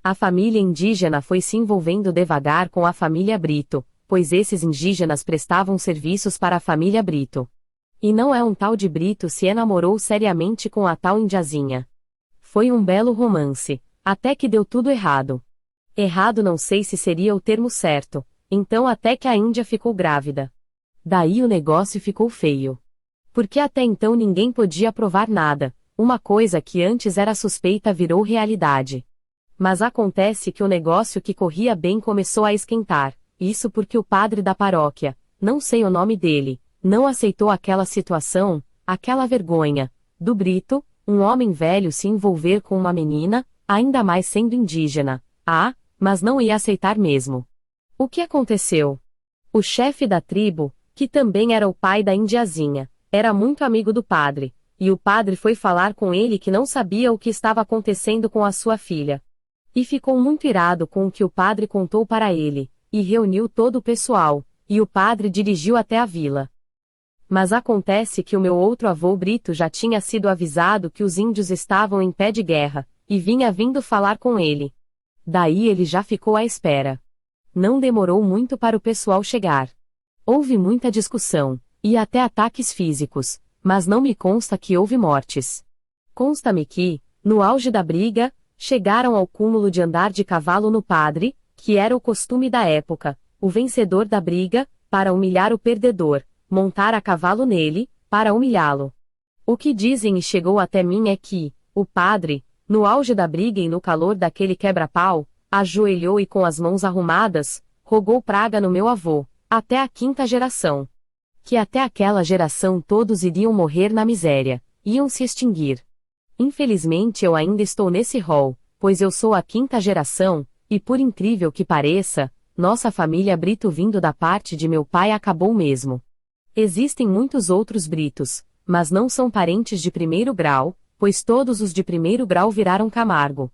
A família indígena foi se envolvendo devagar com a família Brito, pois esses indígenas prestavam serviços para a família Brito. E não é um tal de Brito se enamorou seriamente com a tal indiazinha. Foi um belo romance, até que deu tudo errado. Errado não sei se seria o termo certo, então até que a Índia ficou grávida. Daí o negócio ficou feio. Porque até então ninguém podia provar nada, uma coisa que antes era suspeita virou realidade. Mas acontece que o negócio que corria bem começou a esquentar, isso porque o padre da paróquia, não sei o nome dele, não aceitou aquela situação, aquela vergonha, do Brito, um homem velho se envolver com uma menina, ainda mais sendo indígena. Mas não ia aceitar mesmo. O que aconteceu? O chefe da tribo, que também era o pai da indiazinha, era muito amigo do padre, e o padre foi falar com ele que não sabia o que estava acontecendo com a sua filha. E ficou muito irado com o que o padre contou para ele, e reuniu todo o pessoal, e o padre dirigiu até a vila. Mas acontece que o meu outro avô Brito já tinha sido avisado que os índios estavam em pé de guerra, e vinha vindo falar com ele. Daí ele já ficou à espera. Não demorou muito para o pessoal chegar. Houve muita discussão, e até ataques físicos, mas não me consta que houve mortes. Consta-me que, no auge da briga, chegaram ao cúmulo de andar de cavalo no padre, que era o costume da época, o vencedor da briga, para humilhar o perdedor, montar a cavalo nele, para humilhá-lo. O que dizem e chegou até mim é que, o padre, no auge da briga e no calor daquele quebra-pau, ajoelhou e com as mãos arrumadas, rogou praga no meu avô, até a quinta geração. Que até aquela geração todos iriam morrer na miséria, iam se extinguir. Infelizmente eu ainda estou nesse rol, pois eu sou a quinta geração, e por incrível que pareça, nossa família Brito vindo da parte de meu pai acabou mesmo. Existem muitos outros Britos, mas não são parentes de primeiro grau, pois todos os de primeiro grau viraram Camargo.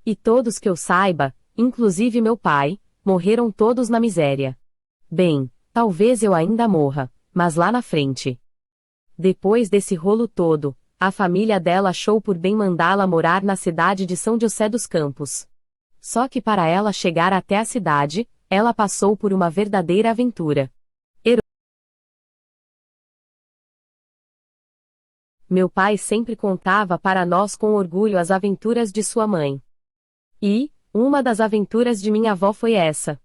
E todos que eu saiba, inclusive meu pai, morreram todos na miséria. Bem, talvez eu ainda morra, mas lá na frente. Depois desse rolo todo, a família dela achou por bem mandá-la morar na cidade de São José dos Campos. Só que para ela chegar até a cidade, ela passou por uma verdadeira aventura. Meu pai sempre contava para nós com orgulho as aventuras de sua mãe. E, uma das aventuras de minha avó foi essa.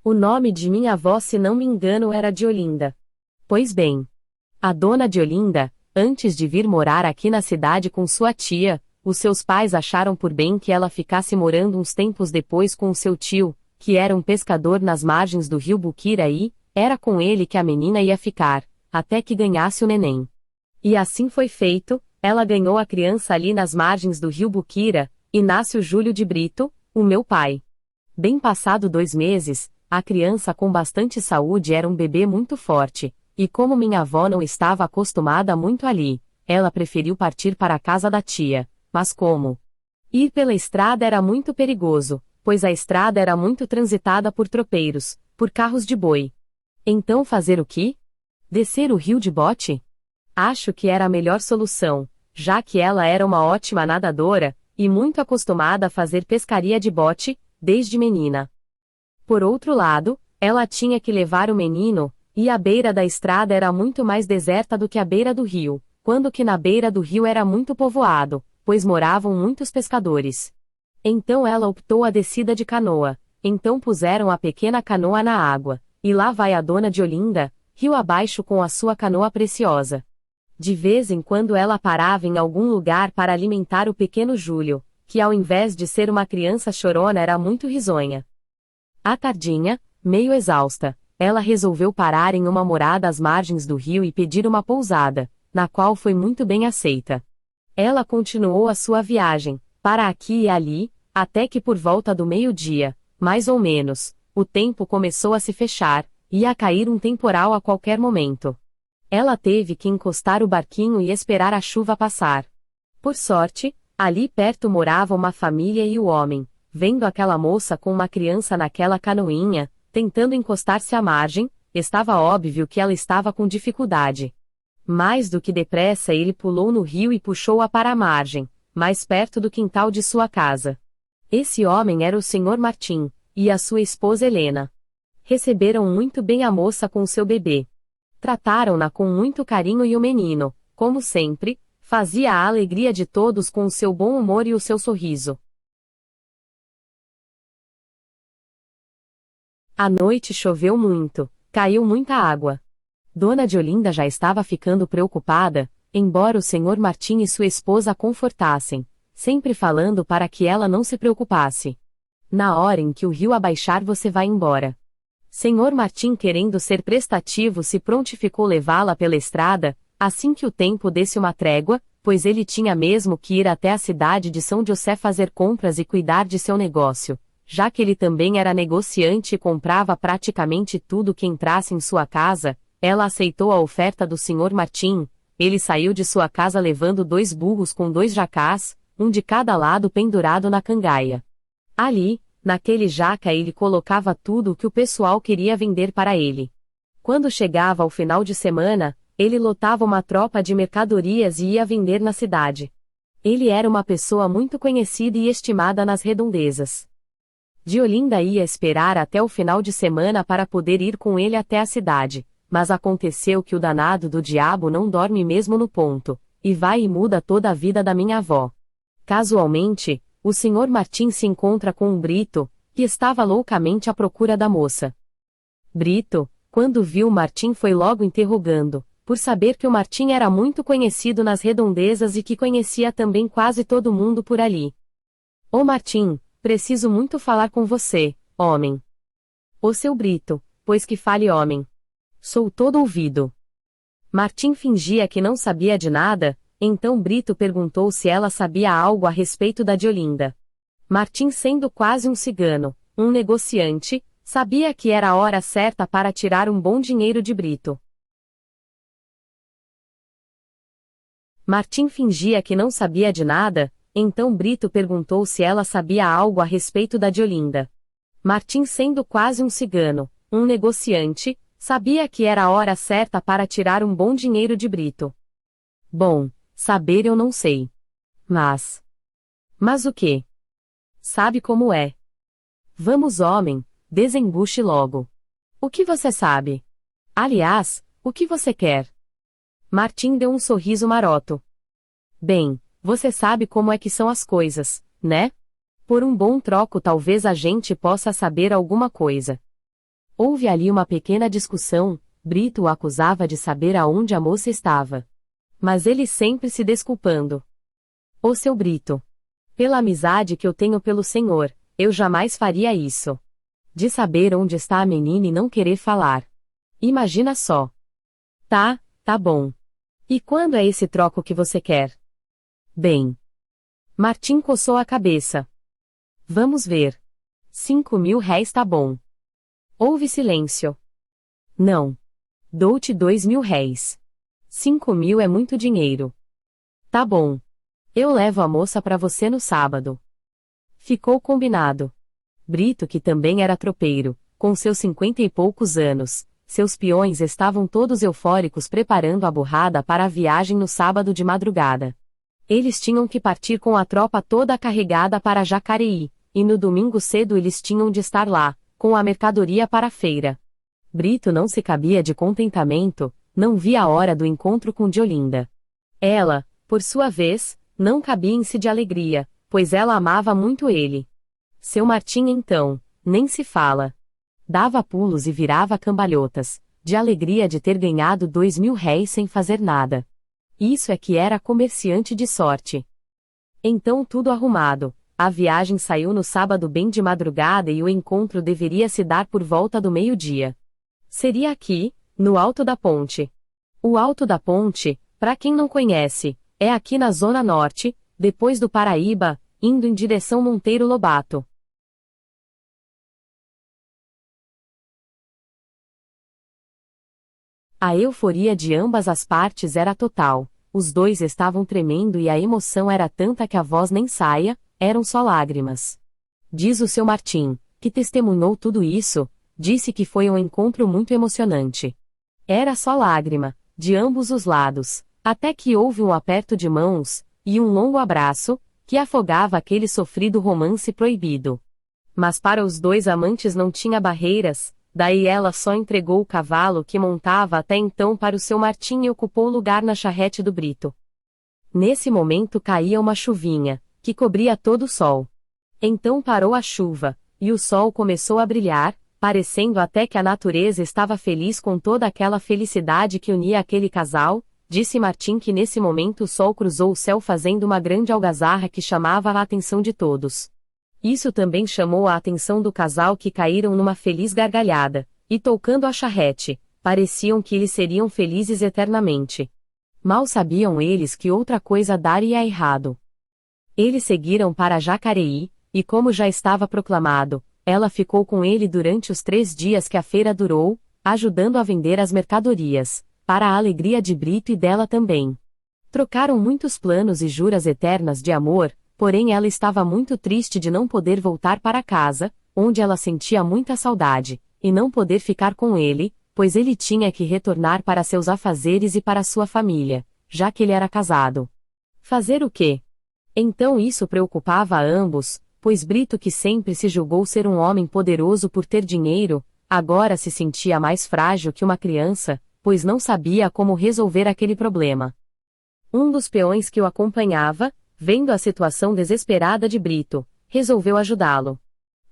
O nome de minha avó, se não me engano, era Diolinda. Pois bem, a dona Diolinda, antes de vir morar aqui na cidade com sua tia, os seus pais acharam por bem que ela ficasse morando uns tempos depois com o seu tio, que era um pescador nas margens do rio Boquira e, era com ele que a menina ia ficar, até que ganhasse o neném. E assim foi feito, ela ganhou a criança ali nas margens do rio Boquira, e nasce o Júlio de Brito, o meu pai. Bem passado 2 meses, a criança com bastante saúde era um bebê muito forte, e como minha avó não estava acostumada muito ali, ela preferiu partir para a casa da tia, mas como? Ir pela estrada era muito perigoso, pois a estrada era muito transitada por tropeiros, por carros de boi. Então fazer o quê? Descer o rio de bote? Acho que era a melhor solução, já que ela era uma ótima nadadora, e muito acostumada a fazer pescaria de bote, desde menina. Por outro lado, ela tinha que levar o menino, e a beira da estrada era muito mais deserta do que a beira do rio, quando que na beira do rio era muito povoado, pois moravam muitos pescadores. Então ela optou a descida de canoa, então puseram a pequena canoa na água, e lá vai a dona de Olinda, rio abaixo com a sua canoa preciosa. De vez em quando ela parava em algum lugar para alimentar o pequeno Júlio, que ao invés de ser uma criança chorona era muito risonha. À tardinha, meio exausta, ela resolveu parar em uma morada às margens do rio e pedir uma pousada, na qual foi muito bem aceita. Ela continuou a sua viagem, para aqui e ali, até que por volta do meio-dia, mais ou menos, o tempo começou a se fechar, ia cair um temporal a qualquer momento. Ela teve que encostar o barquinho e esperar a chuva passar. Por sorte, ali perto morava uma família e o homem, vendo aquela moça com uma criança naquela canoinha, tentando encostar-se à margem, estava óbvio que ela estava com dificuldade. Mais do que depressa ele pulou no rio e puxou-a para a margem, mais perto do quintal de sua casa. Esse homem era o Sr. Martim, e a sua esposa Helena. Receberam muito bem a moça com seu bebê. Trataram-na com muito carinho e o menino, como sempre, fazia a alegria de todos com o seu bom humor e o seu sorriso. À noite choveu muito, caiu muita água. Dona Diolinda já estava ficando preocupada, embora o Sr. Martim e sua esposa a confortassem, sempre falando para que ela não se preocupasse. Na hora em que o rio abaixar você vai embora. Sr. Martim, querendo ser prestativo, se prontificou levá-la pela estrada, assim que o tempo desse uma trégua, pois ele tinha mesmo que ir até a cidade de São José fazer compras e cuidar de seu negócio, já que ele também era negociante e comprava praticamente tudo que entrasse em sua casa. Ela aceitou a oferta do Sr. Martim. Ele saiu de sua casa levando 2 burros com 2 jacás, um de cada lado pendurado na cangaia. Ali, naquele jaca ele colocava tudo o que o pessoal queria vender para ele. Quando chegava ao final de semana, ele lotava uma tropa de mercadorias e ia vender na cidade. Ele era uma pessoa muito conhecida e estimada nas redondezas. Diolinda ia esperar até o final de semana para poder ir com ele até a cidade, mas aconteceu que o danado do diabo não dorme mesmo no ponto, e vai e muda toda a vida da minha avó. Casualmente, o Sr. Martim se encontra com um Brito, que estava loucamente à procura da moça. Brito, quando viu Martim, foi logo interrogando, por saber que o Martim era muito conhecido nas redondezas e que conhecia também quase todo mundo por ali. Ô Martim, preciso muito falar com você, homem. Ô seu Brito, pois que fale, homem. Sou todo ouvido. Martim fingia que não sabia de nada, então Brito perguntou se ela sabia algo a respeito da Diolinda. Martim, sendo quase um cigano, um negociante, sabia que era a hora certa para tirar um bom dinheiro de Brito. Martim fingia que não sabia de nada, então Brito perguntou se ela sabia algo a respeito da Diolinda. Martim, sendo quase um cigano, um negociante, sabia que era a hora certa para tirar um bom dinheiro de Brito. Bom, saber eu não sei. Mas. Mas o quê? Sabe como é? Vamos, homem, desembuche logo. O que você sabe? Aliás, o que você quer? Martim deu um sorriso maroto. Bem, você sabe como é que são as coisas, né? Por um bom troco talvez a gente possa saber alguma coisa. Houve ali uma pequena discussão. Brito o acusava de saber aonde a moça estava. Mas ele sempre se desculpando. Ô seu Brito! Pela amizade que eu tenho pelo senhor, eu jamais faria isso. De saber onde está a menina e não querer falar. Imagina só. Tá bom. E quando é esse troco que você quer? Bem. Martim coçou a cabeça. Vamos ver. 5.000 réis tá bom. Houve silêncio. Não. Dou-te 2.000 réis. 5.000 é muito dinheiro. Tá bom. Eu levo a moça para você no sábado. Ficou combinado. Brito, que também era tropeiro, com seus 50 e poucos anos, seus peões estavam todos eufóricos preparando a burrada para a viagem no sábado de madrugada. Eles tinham que partir com a tropa toda carregada para Jacareí, e no domingo cedo eles tinham de estar lá, com a mercadoria para a feira. Brito não se cabia de contentamento, não via a hora do encontro com Diolinda. Ela, por sua vez, não cabia-se de alegria, pois ela amava muito ele. Seu Martim então, nem se fala. Dava pulos e virava cambalhotas, de alegria de ter ganhado 2.000 réis sem fazer nada. Isso é que era comerciante de sorte. Então tudo arrumado, a viagem saiu no sábado bem de madrugada e o encontro deveria se dar por volta do meio-dia. Seria aqui, no Alto da Ponte. O Alto da Ponte, para quem não conhece, é aqui na Zona Norte, depois do Paraíba, indo em direção Monteiro Lobato. A euforia de ambas as partes era total, os dois estavam tremendo e a emoção era tanta que a voz nem saia, eram só lágrimas. Diz o seu Martim, que testemunhou tudo isso, disse que foi um encontro muito emocionante. Era só lágrima, de ambos os lados, até que houve um aperto de mãos, e um longo abraço, que afogava aquele sofrido romance proibido. Mas para os dois amantes não tinha barreiras, daí ela só entregou o cavalo que montava até então para o seu Martim e ocupou lugar na charrete do Brito. Nesse momento caía uma chuvinha, que cobria todo o sol. Então parou a chuva, e o sol começou a brilhar, parecendo até que a natureza estava feliz com toda aquela felicidade que unia aquele casal. Disse Martim que nesse momento o sol cruzou o céu fazendo uma grande algazarra que chamava a atenção de todos. Isso também chamou a atenção do casal que caíram numa feliz gargalhada, e tocando a charrete, pareciam que eles seriam felizes eternamente. Mal sabiam eles que outra coisa daria errado. Eles seguiram para Jacareí, e como já estava proclamado, ela ficou com ele durante os 3 dias que a feira durou, ajudando a vender as mercadorias, para a alegria de Brito e dela também. Trocaram muitos planos e juras eternas de amor, porém ela estava muito triste de não poder voltar para casa, onde ela sentia muita saudade, e não poder ficar com ele, pois ele tinha que retornar para seus afazeres e para sua família, já que ele era casado. Fazer o quê? Então isso preocupava a ambos, pois Brito, que sempre se julgou ser um homem poderoso por ter dinheiro, agora se sentia mais frágil que uma criança, pois não sabia como resolver aquele problema. Um dos peões que o acompanhava, vendo a situação desesperada de Brito, resolveu ajudá-lo.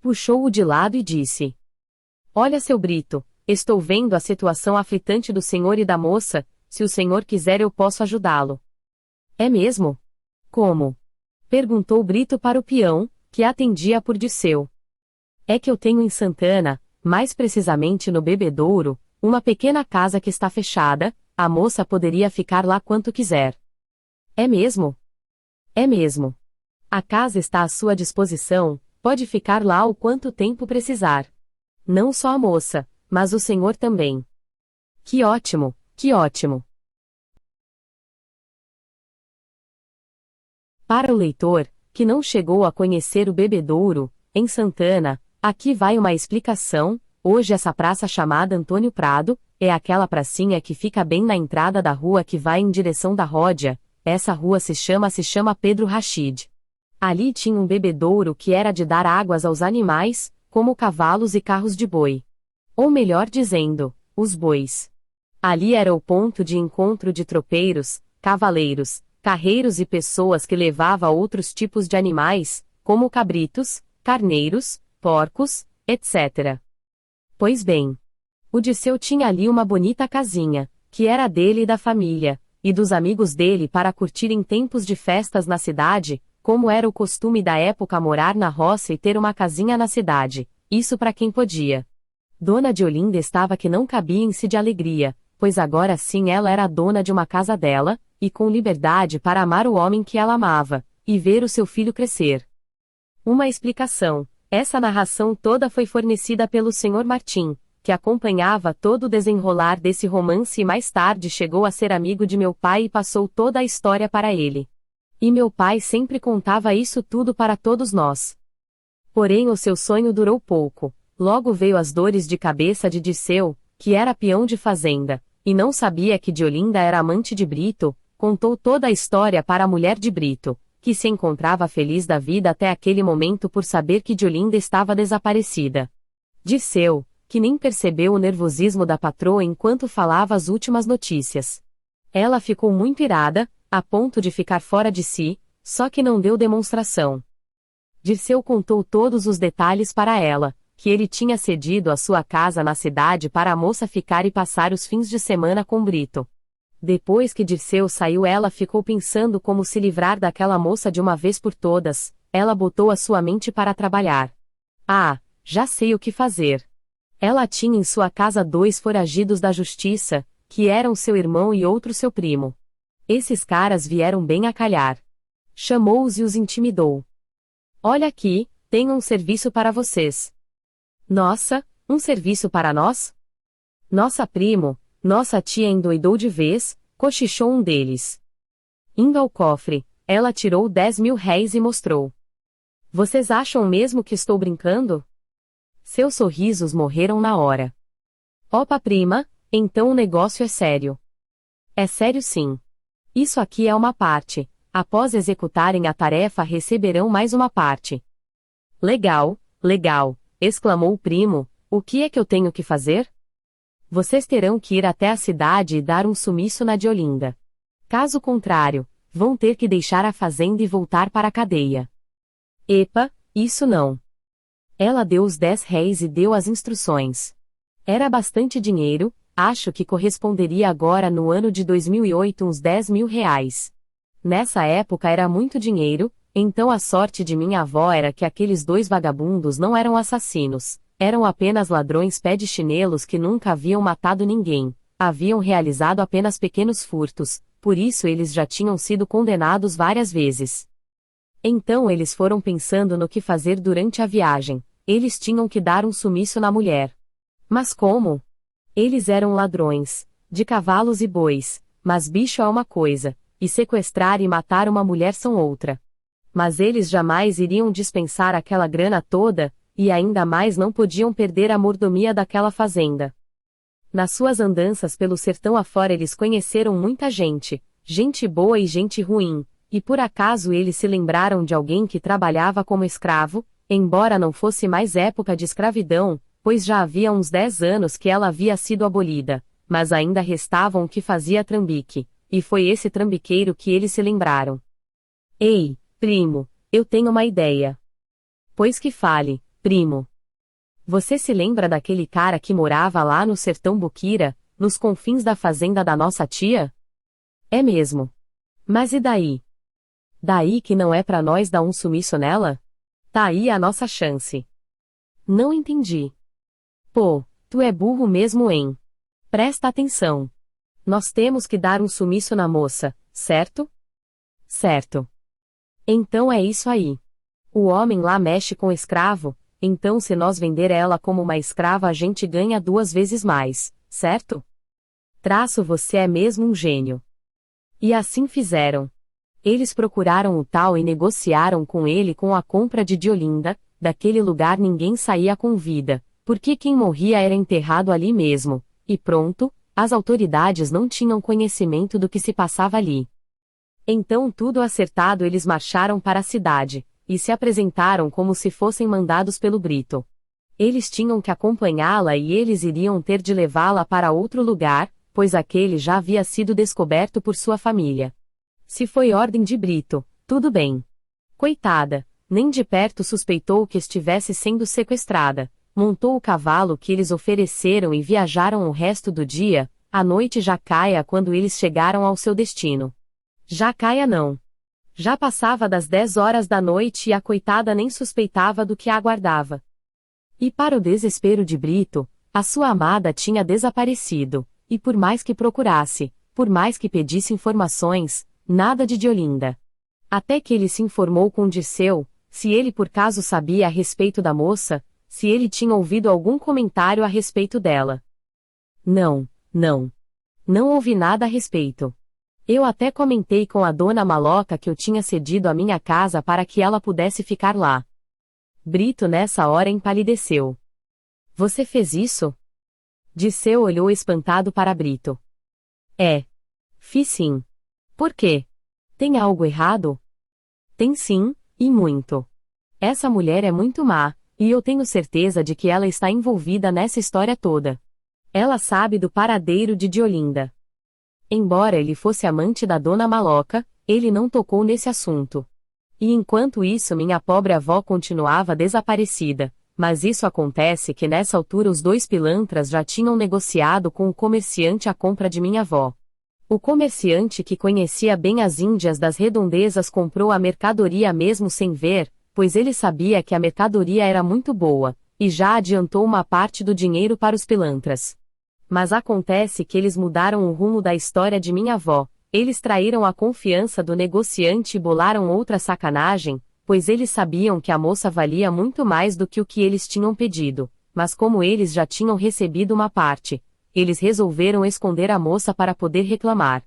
Puxou-o de lado e disse: Olha, seu Brito, estou vendo a situação aflitante do senhor e da moça, se o senhor quiser eu posso ajudá-lo. É mesmo? Como? Perguntou Brito para o peão, que atendia por Dirceu. É que eu tenho em Santana, mais precisamente no Bebedouro, uma pequena casa que está fechada, a moça poderia ficar lá quanto quiser. É mesmo? É mesmo. A casa está à sua disposição, pode ficar lá o quanto tempo precisar. Não só a moça, mas o senhor também. Que ótimo, que ótimo. Para o leitor, que não chegou a conhecer o Bebedouro, em Santana, aqui vai uma explicação. Hoje essa praça chamada Antônio Prado, é aquela pracinha que fica bem na entrada da rua que vai em direção da Ródia. Essa rua se chama Pedro Rachid. Ali tinha um bebedouro que era de dar águas aos animais, como cavalos e carros de boi. Ou melhor dizendo, os bois. Ali era o ponto de encontro de tropeiros, cavaleiros, carreiros e pessoas que levavam outros tipos de animais, como cabritos, carneiros, porcos, etc. Pois bem, o Dirceu tinha ali uma bonita casinha, que era dele e da família, e dos amigos dele para curtir em tempos de festas na cidade, como era o costume da época morar na roça e ter uma casinha na cidade, isso para quem podia. Dona Diolinda estava que não cabia em si de alegria, pois agora sim ela era dona de uma casa dela, e com liberdade para amar o homem que ela amava, e ver o seu filho crescer. Uma explicação: essa narração toda foi fornecida pelo Sr. Martim, que acompanhava todo o desenrolar desse romance e mais tarde chegou a ser amigo de meu pai e passou toda a história para ele. E meu pai sempre contava isso tudo para todos nós. Porém o seu sonho durou pouco, logo veio as dores de cabeça de Dirceu, que era peão de fazenda, e não sabia que Diolinda era amante de Brito. Contou toda a história para a mulher de Brito, que se encontrava feliz da vida até aquele momento por saber que Diolinda estava desaparecida. Dirceu, que nem percebeu o nervosismo da patroa enquanto falava as últimas notícias. Ela ficou muito irada, a ponto de ficar fora de si, só que não deu demonstração. Dirceu contou todos os detalhes para ela, que ele tinha cedido a sua casa na cidade para a moça ficar e passar os fins de semana com Brito. Depois que Dirceu saiu, ela ficou pensando como se livrar daquela moça de uma vez por todas. Ela botou a sua mente para trabalhar. Ah, já sei o que fazer. Ela tinha em sua casa 2 foragidos da justiça, que eram seu irmão e outro seu primo. Esses caras vieram bem a calhar. Chamou-os e os intimidou. Olha aqui, tenho um serviço para vocês. Nossa, um serviço para nós? Nossa primo, nossa tia endoidou de vez, cochichou um deles. Indo ao cofre, ela tirou 10.000 réis e mostrou. Vocês acham mesmo que estou brincando? Seus sorrisos morreram na hora. Opa prima, então o negócio é sério. É sério sim. Isso aqui é uma parte. Após executarem a tarefa receberão mais uma parte. Legal, legal, exclamou o primo, o que é que eu tenho que fazer? Vocês terão que ir até a cidade e dar um sumiço na de Olinda. Caso contrário, vão ter que deixar a fazenda e voltar para a cadeia. Epa, isso não. Ela deu os 10 réis e deu as instruções. Era bastante dinheiro, acho que corresponderia agora no ano de 2008 uns 10.000 reais. Nessa época era muito dinheiro, então a sorte de minha avó era que aqueles 2 vagabundos não eram assassinos, eram apenas ladrões pé de chinelos que nunca haviam matado ninguém, haviam realizado apenas pequenos furtos, por isso eles já tinham sido condenados várias vezes. Então eles foram pensando no que fazer durante a viagem, eles tinham que dar um sumiço na mulher. Mas como? Eles eram ladrões, de cavalos e bois, mas bicho é uma coisa, e sequestrar e matar uma mulher são outra. Mas eles jamais iriam dispensar aquela grana toda, e ainda mais não podiam perder a mordomia daquela fazenda. Nas suas andanças pelo sertão afora eles conheceram muita gente, gente boa e gente ruim, e por acaso eles se lembraram de alguém que trabalhava como escravo, embora não fosse mais época de escravidão, pois já havia uns 10 anos que ela havia sido abolida, mas ainda restavam o que fazia trambique, e foi esse trambiqueiro que eles se lembraram. Ei, primo, eu tenho uma ideia. Pois que fale, primo. Você se lembra daquele cara que morava lá no sertão Buquira, nos confins da fazenda da nossa tia? É mesmo. Mas e daí? Daí que não é pra nós dar um sumiço nela? Tá aí a nossa chance. Não entendi. Pô, tu é burro mesmo, hein? Presta atenção. Nós temos que dar um sumiço na moça, certo? Certo. Então é isso aí. O homem lá mexe com escravo, então se nós vender ela como uma escrava a gente ganha 2 vezes mais, certo? Traço, você é mesmo um gênio. E assim fizeram. Eles procuraram o tal e negociaram com ele com a compra de Diolinda, daquele lugar ninguém saía com vida, porque quem morria era enterrado ali mesmo, e pronto, as autoridades não tinham conhecimento do que se passava ali. Então tudo acertado eles marcharam para a cidade, e se apresentaram como se fossem mandados pelo Brito. Eles tinham que acompanhá-la e eles iriam ter de levá-la para outro lugar, pois aquele já havia sido descoberto por sua família. Se foi ordem de Brito, tudo bem. Coitada, nem de perto suspeitou que estivesse sendo sequestrada, montou o cavalo que eles ofereceram e viajaram o resto do dia, a noite já caia quando eles chegaram ao seu destino. Já caia não. Já passava das 10 horas da noite e a coitada nem suspeitava do que a aguardava. E para o desespero de Brito, a sua amada tinha desaparecido, e por mais que procurasse, por mais que pedisse informações, nada de Diolinda. Até que ele se informou com Dirceu, se ele por caso sabia a respeito da moça, se ele tinha ouvido algum comentário a respeito dela. Não, não. Não ouvi nada a respeito. Eu até comentei com a dona Maloca que eu tinha cedido a minha casa para que ela pudesse ficar lá. Brito nessa hora empalideceu. Você fez isso? Dirceu olhou espantado para Brito. É. Fiz sim. Por quê? Tem algo errado? Tem sim, e muito. Essa mulher é muito má, e eu tenho certeza de que ela está envolvida nessa história toda. Ela sabe do paradeiro de Diolinda. Embora ele fosse amante da dona Maloca, ele não tocou nesse assunto. E enquanto isso minha pobre avó continuava desaparecida, mas isso acontece que nessa altura os 2 pilantras já tinham negociado com o comerciante a compra de minha avó. O comerciante que conhecia bem as Índias das redondezas comprou a mercadoria mesmo sem ver, pois ele sabia que a mercadoria era muito boa, e já adiantou uma parte do dinheiro para os pilantras. Mas acontece que eles mudaram o rumo da história de minha avó, eles traíram a confiança do negociante e bolaram outra sacanagem, pois eles sabiam que a moça valia muito mais do que o que eles tinham pedido, mas como eles já tinham recebido uma parte, eles resolveram esconder a moça para poder reclamar.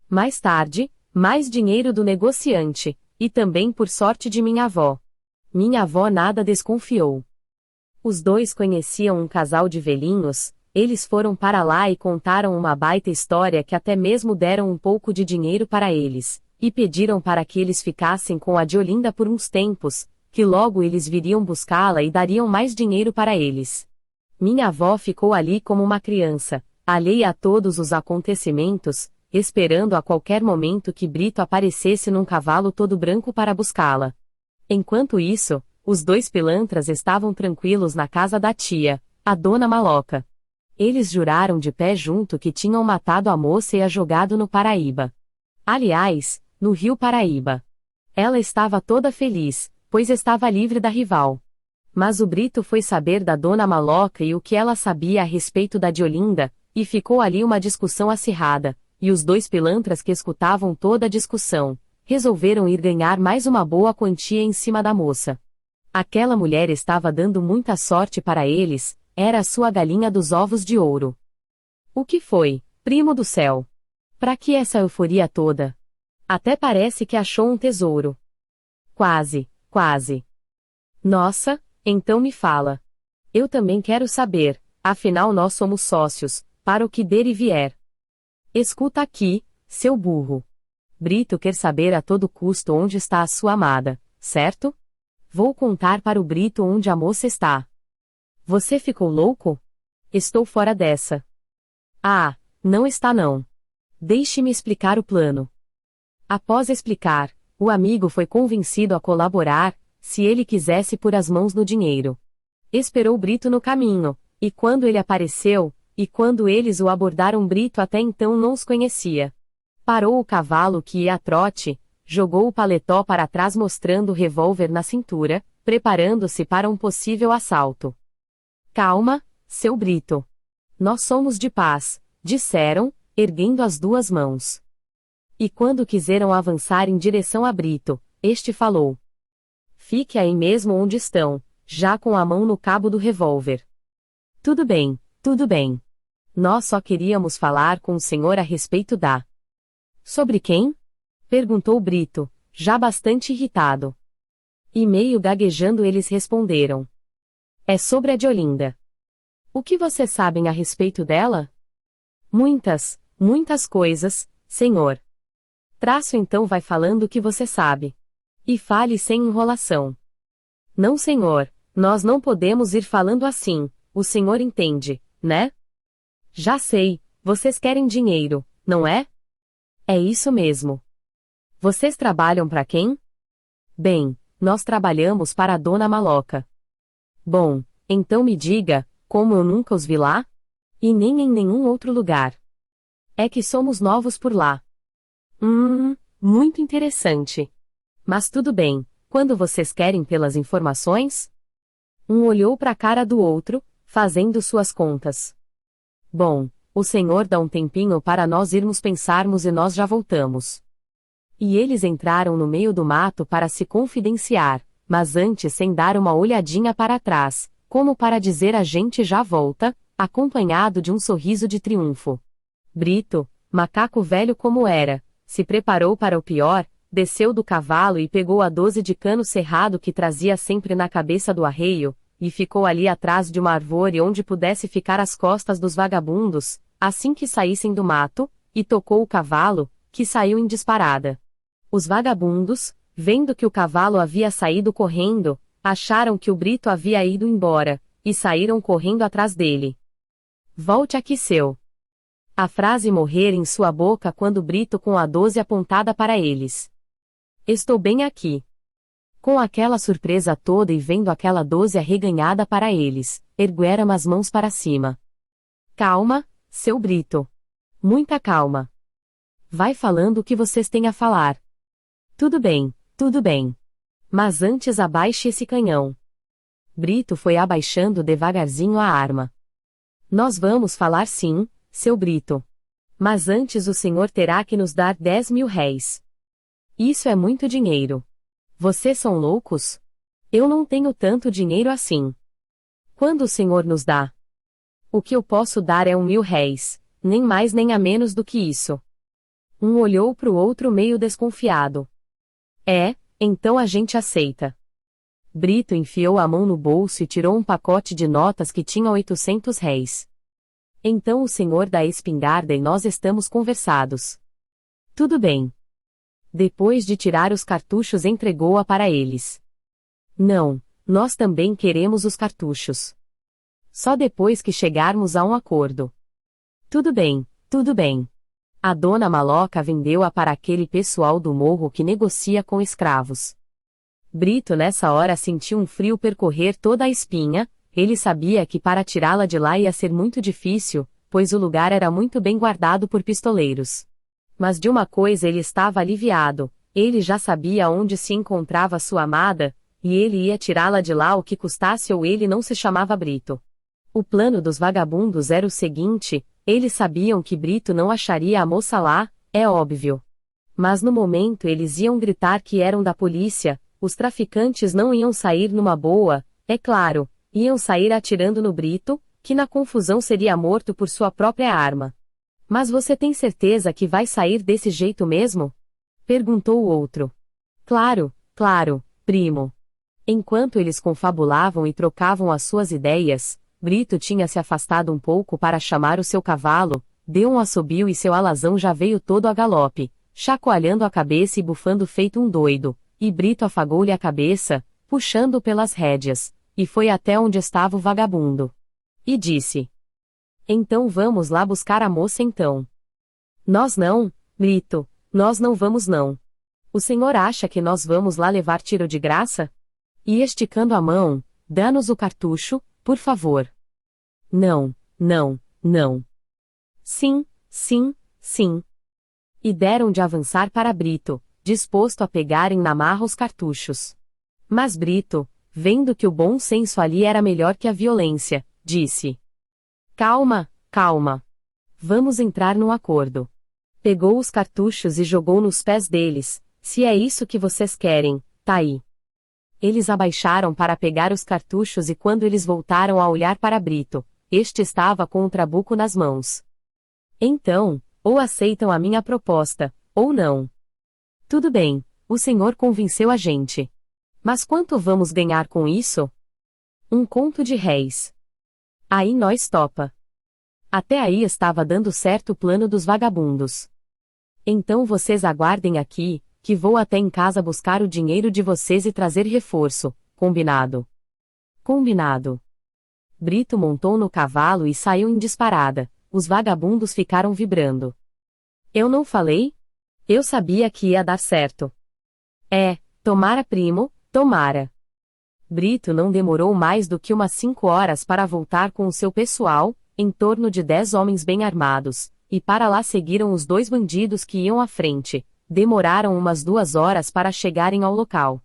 Mais tarde, mais dinheiro do negociante, e também por sorte de minha avó. Minha avó nada desconfiou. Os dois conheciam um casal de velhinhos, eles foram para lá e contaram uma baita história que até mesmo deram um pouco de dinheiro para eles, e pediram para que eles ficassem com a Diolinda por uns tempos, que logo eles viriam buscá-la e dariam mais dinheiro para eles. Minha avó ficou ali como uma criança, alheia a todos os acontecimentos, esperando a qualquer momento que Brito aparecesse num cavalo todo branco para buscá-la. Enquanto isso, os dois pilantras estavam tranquilos na casa da tia, a dona Maloca. Eles juraram de pé junto que tinham matado a moça e a jogado no Paraíba. Aliás, no rio Paraíba. Ela estava toda feliz, pois estava livre da rival. Mas o Brito foi saber da dona Maloca e o que ela sabia a respeito da Diolinda, e ficou ali uma discussão acirrada, e os dois pilantras que escutavam toda a discussão, resolveram ir ganhar mais uma boa quantia em cima da moça. Aquela mulher estava dando muita sorte para eles, era a sua galinha dos ovos de ouro. O que foi, primo do céu? Pra que essa euforia toda? Até parece que achou um tesouro. Quase, quase. Nossa, então me fala. Eu também quero saber, afinal nós somos sócios, para o que der e vier. Escuta aqui, seu burro. Brito quer saber a todo custo onde está a sua amada, certo? Vou contar para o Brito onde a moça está. Você ficou louco? Estou fora dessa. Ah, não está não. Deixe-me explicar o plano. Após explicar, o amigo foi convencido a colaborar, se ele quisesse pôr as mãos no dinheiro. Esperou Brito no caminho, e quando ele apareceu, e quando eles o abordaram Brito até então não os conhecia. Parou o cavalo que ia a trote, jogou o paletó para trás mostrando o revólver na cintura, preparando-se para um possível assalto. Calma, seu Brito. Nós somos de paz, disseram, erguendo as duas mãos. E quando quiseram avançar em direção a Brito, este falou: Fique aí mesmo onde estão, já com a mão no cabo do revólver. Tudo bem, tudo bem. Nós só queríamos falar com o senhor a respeito da... Sobre quem? Perguntou Brito, já bastante irritado. E meio gaguejando eles responderam: É sobre a Diolinda. O que vocês sabem a respeito dela? Muitas, muitas coisas, senhor. Traço então vai falando o que você sabe. E fale sem enrolação. Não, senhor, nós não podemos ir falando assim, o senhor entende, né? Já sei, vocês querem dinheiro, não é? É isso mesmo. Vocês trabalham para quem? Bem, nós trabalhamos para a dona Maloca. Bom, então me diga, como eu nunca os vi lá? E nem em nenhum outro lugar. É que somos novos por lá. Muito interessante. Mas tudo bem, quando vocês querem pelas informações? Um olhou para a cara do outro, fazendo suas contas. Bom, o senhor dá um tempinho para nós irmos pensarmos e nós já voltamos. E eles entraram no meio do mato para se confidenciar, mas antes sem dar uma olhadinha para trás, como para dizer a gente já volta, acompanhado de um sorriso de triunfo. Brito, macaco velho como era, se preparou para o pior, desceu do cavalo e pegou a 12 de cano cerrado que trazia sempre na cabeça do arreio, e ficou ali atrás de uma árvore onde pudesse ficar às costas dos vagabundos, assim que saíssem do mato, e tocou o cavalo, que saiu em disparada. Os vagabundos, vendo que o cavalo havia saído correndo, acharam que o Brito havia ido embora, e saíram correndo atrás dele. Volte aqui, seu. A frase morrer em sua boca quando Brito com a 12 apontada para eles. Estou bem aqui. Com aquela surpresa toda e vendo aquela 12 arreganhada para eles, ergueram as mãos para cima. Calma, seu Brito. Muita calma. Vai falando o que vocês têm a falar. Tudo bem, tudo bem. Mas antes abaixe esse canhão. Brito foi abaixando devagarzinho a arma. Nós vamos falar sim, seu Brito. Mas antes o senhor terá que nos dar 10.000 réis. Isso é muito dinheiro. Vocês são loucos? Eu não tenho tanto dinheiro assim. Quando o senhor nos dá? O que eu posso dar é 1.000 réis, nem mais nem a menos do que isso. Um olhou pro outro meio desconfiado. Então a gente aceita. Brito enfiou a mão no bolso e tirou um pacote de notas que tinha 800 réis. Então o senhor dá a espingarda e nós estamos conversados. Tudo bem. Depois de tirar os cartuchos, entregou-a para eles. Não, nós também queremos os cartuchos. Só depois que chegarmos a um acordo. Tudo bem, tudo bem. A dona Maloca vendeu-a para aquele pessoal do morro que negocia com escravos. Brito nessa hora sentiu um frio percorrer toda a espinha. Ele sabia que para tirá-la de lá ia ser muito difícil, pois o lugar era muito bem guardado por pistoleiros. Mas de uma coisa ele estava aliviado, ele já sabia onde se encontrava sua amada, e ele ia tirá-la de lá o que custasse ou ele não se chamava Brito. O plano dos vagabundos era o seguinte: eles sabiam que Brito não acharia a moça lá, é óbvio. Mas no momento eles iam gritar que eram da polícia, os traficantes não iam sair numa boa, é claro, iam sair atirando no Brito, que na confusão seria morto por sua própria arma. Mas você tem certeza que vai sair desse jeito mesmo? Perguntou o outro. Claro, claro, primo. Enquanto eles confabulavam e trocavam as suas ideias, Brito tinha se afastado um pouco para chamar o seu cavalo, deu um assobio e seu alazão já veio todo a galope, chacoalhando a cabeça e bufando feito um doido, e Brito afagou-lhe a cabeça, puxando pelas rédeas, e foi até onde estava o vagabundo. E disse: Então vamos lá buscar a moça então. Nós não, Brito, nós não vamos não. O senhor acha que nós vamos lá levar tiro de graça? E esticando a mão, dá-nos o cartucho, por favor. Não, não, não. Sim, sim, sim. E deram de avançar para Brito, disposto a pegarem na marra os cartuchos. Mas Brito, vendo que o bom senso ali era melhor que a violência, disse: Calma, calma. Vamos entrar num acordo. Pegou os cartuchos e jogou nos pés deles. Se é isso que vocês querem, tá aí. Eles abaixaram para pegar os cartuchos e quando eles voltaram a olhar para Brito, este estava com o trabuco nas mãos. Então, ou aceitam a minha proposta, ou não. Tudo bem, o senhor convenceu a gente. Mas quanto vamos ganhar com isso? 1 conto de réis. Aí nós topa. Até aí estava dando certo o plano dos vagabundos. Então vocês aguardem aqui, que vou até em casa buscar o dinheiro de vocês e trazer reforço, combinado? Combinado. Brito montou no cavalo e saiu em disparada, os vagabundos ficaram vibrando. Eu não falei? Eu sabia que ia dar certo. Tomara primo, tomara. Brito não demorou mais do que umas 5 horas para voltar com o seu pessoal, em torno de 10 homens bem armados, e para lá seguiram os 2 bandidos que iam à frente. Demoraram umas 2 horas para chegarem ao local.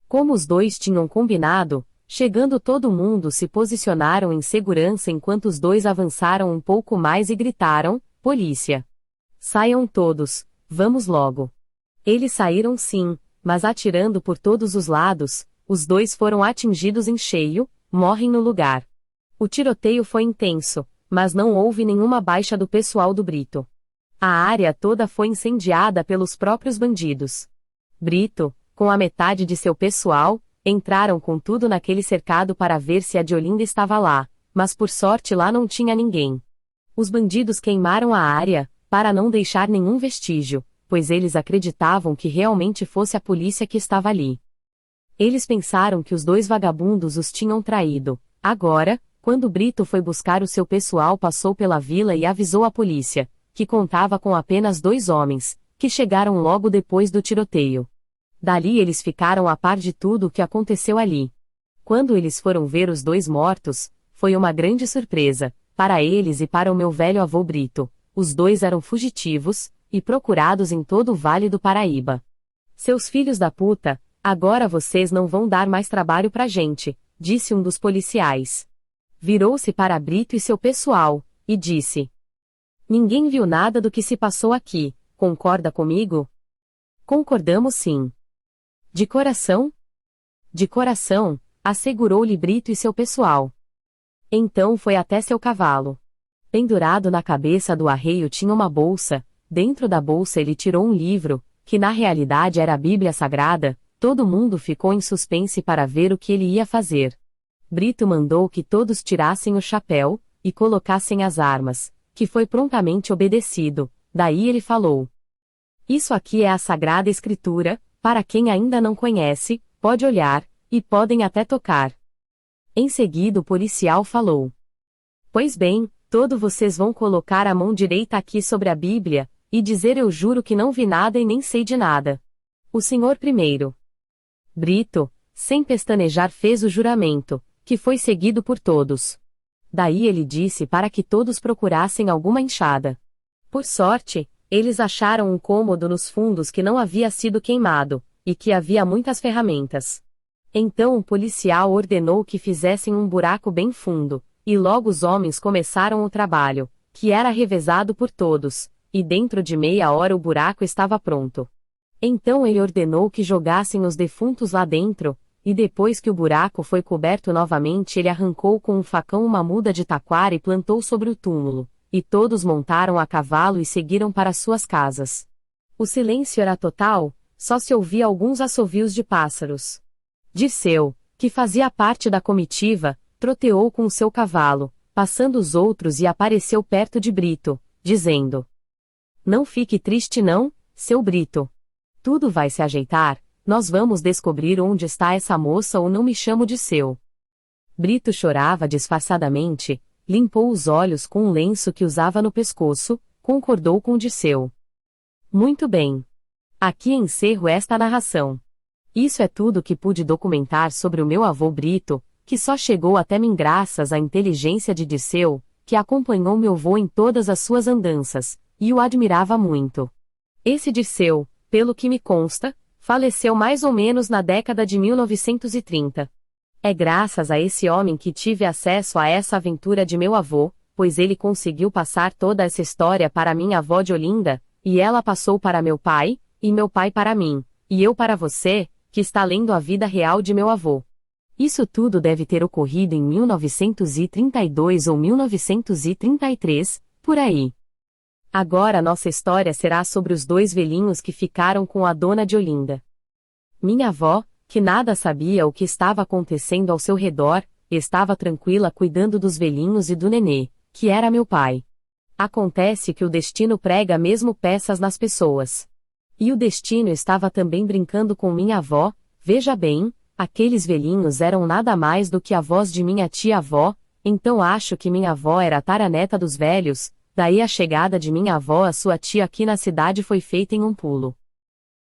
Como os 2 tinham combinado, chegando todo mundo se posicionaram em segurança enquanto os 2 avançaram um pouco mais e gritaram: Polícia! Saiam todos, vamos logo. Eles saíram sim, mas atirando por todos os lados, os 2 foram atingidos em cheio, morrem no lugar. O tiroteio foi intenso, mas não houve nenhuma baixa do pessoal do Brito. A área toda foi incendiada pelos próprios bandidos. Brito, com a metade de seu pessoal, entraram com tudo naquele cercado para ver se a Diolinda estava lá, mas por sorte lá não tinha ninguém. Os bandidos queimaram a área, para não deixar nenhum vestígio, pois eles acreditavam que realmente fosse a polícia que estava ali. Eles pensaram que os 2 vagabundos os tinham traído. Agora, quando Brito foi buscar o seu pessoal, passou pela vila e avisou a polícia, que contava com apenas 2 homens, que chegaram logo depois do tiroteio. Dali eles ficaram a par de tudo o que aconteceu ali. Quando eles foram ver os 2 mortos, foi uma grande surpresa, para eles e para o meu velho avô Brito. Os 2 eram fugitivos, e procurados em todo o Vale do Paraíba. Seus filhos da puta, agora vocês não vão dar mais trabalho pra gente, disse um dos policiais. Virou-se para Brito e seu pessoal, e disse: Ninguém viu nada do que se passou aqui, concorda comigo? Concordamos sim. De coração? De coração, assegurou-lhe Brito e seu pessoal. Então foi até seu cavalo. Pendurado na cabeça do arreio tinha uma bolsa, dentro da bolsa ele tirou um livro, que na realidade era a Bíblia Sagrada. Todo mundo ficou em suspense para ver o que ele ia fazer. Brito mandou que todos tirassem o chapéu, e colocassem as armas, que foi prontamente obedecido. Daí ele falou: Isso aqui é a Sagrada Escritura, para quem ainda não conhece, pode olhar, e podem até tocar. Em seguida o policial falou: Pois bem, todos vocês vão colocar a mão direita aqui sobre a Bíblia, e dizer eu juro que não vi nada e nem sei de nada. O senhor primeiro. Brito, sem pestanejar, fez o juramento, que foi seguido por todos. Daí ele disse para que todos procurassem alguma enxada. Por sorte, eles acharam um cômodo nos fundos que não havia sido queimado, e que havia muitas ferramentas. Então o policial ordenou que fizessem um buraco bem fundo, e logo os homens começaram o trabalho, que era revezado por todos, e dentro de meia hora o buraco estava pronto. Então ele ordenou que jogassem os defuntos lá dentro, e depois que o buraco foi coberto novamente ele arrancou com um facão uma muda de taquara e plantou sobre o túmulo, e todos montaram a cavalo e seguiram para suas casas. O silêncio era total, só se ouvia alguns assovios de pássaros. Dirceu, que fazia parte da comitiva, troteou com o seu cavalo, passando os outros e apareceu perto de Brito, dizendo: Não fique triste não, seu Brito. Tudo vai se ajeitar, nós vamos descobrir onde está essa moça ou não me chamo Dirceu. Brito chorava disfarçadamente, limpou os olhos com um lenço que usava no pescoço, concordou com Dirceu. Muito bem. Aqui encerro esta narração. Isso é tudo que pude documentar sobre o meu avô Brito, que só chegou até mim graças à inteligência de Dirceu, que acompanhou meu avô em todas as suas andanças, e o admirava muito. Esse Dirceu, pelo que me consta, faleceu mais ou menos na década de 1930. É graças a esse homem que tive acesso a essa aventura de meu avô, pois ele conseguiu passar toda essa história para minha avó de Olinda, e ela passou para meu pai, e meu pai para mim, e eu para você, que está lendo a vida real de meu avô. Isso tudo deve ter ocorrido em 1932 ou 1933, por aí. Agora nossa história será sobre os dois velhinhos que ficaram com a dona de Olinda. Minha avó, que nada sabia o que estava acontecendo ao seu redor, estava tranquila cuidando dos velhinhos e do nenê, que era meu pai. Acontece que o destino prega mesmo peças nas pessoas. E o destino estava também brincando com minha avó. Veja bem, aqueles velhinhos eram nada mais do que avós de minha tia-avó, então acho que minha avó era a taraneta dos velhos. Daí a chegada de minha avó à sua tia aqui na cidade foi feita em um pulo.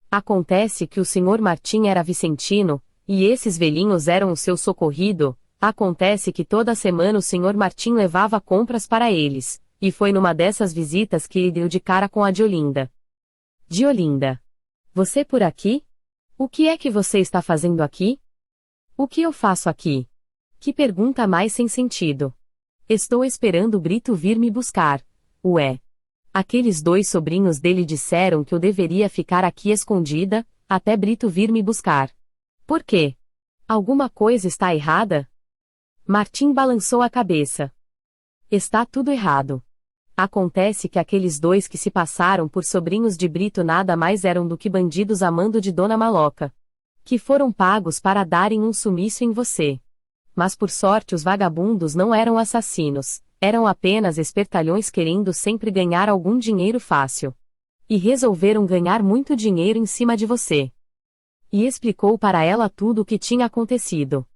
Acontece que o senhor Martim era vicentino, e esses velhinhos eram o seu socorrido. Acontece que toda semana o senhor Martim levava compras para eles, e foi numa dessas visitas que ele deu de cara com a de Olinda. De Olinda. Você por aqui? O que é que você está fazendo aqui? O que eu faço aqui? Que pergunta mais sem sentido. Estou esperando o Brito vir me buscar. Ué. Aqueles dois sobrinhos dele disseram que eu deveria ficar aqui escondida, até Brito vir me buscar. Por quê? Alguma coisa está errada? Martim balançou a cabeça. Está tudo errado. Acontece que aqueles dois que se passaram por sobrinhos de Brito nada mais eram do que bandidos a mando de Dona Maloca. Que foram pagos para darem um sumiço em você. Mas por sorte os vagabundos não eram assassinos. Eram apenas espertalhões querendo sempre ganhar algum dinheiro fácil. E resolveram ganhar muito dinheiro em cima de você. E explicou para ela tudo o que tinha acontecido.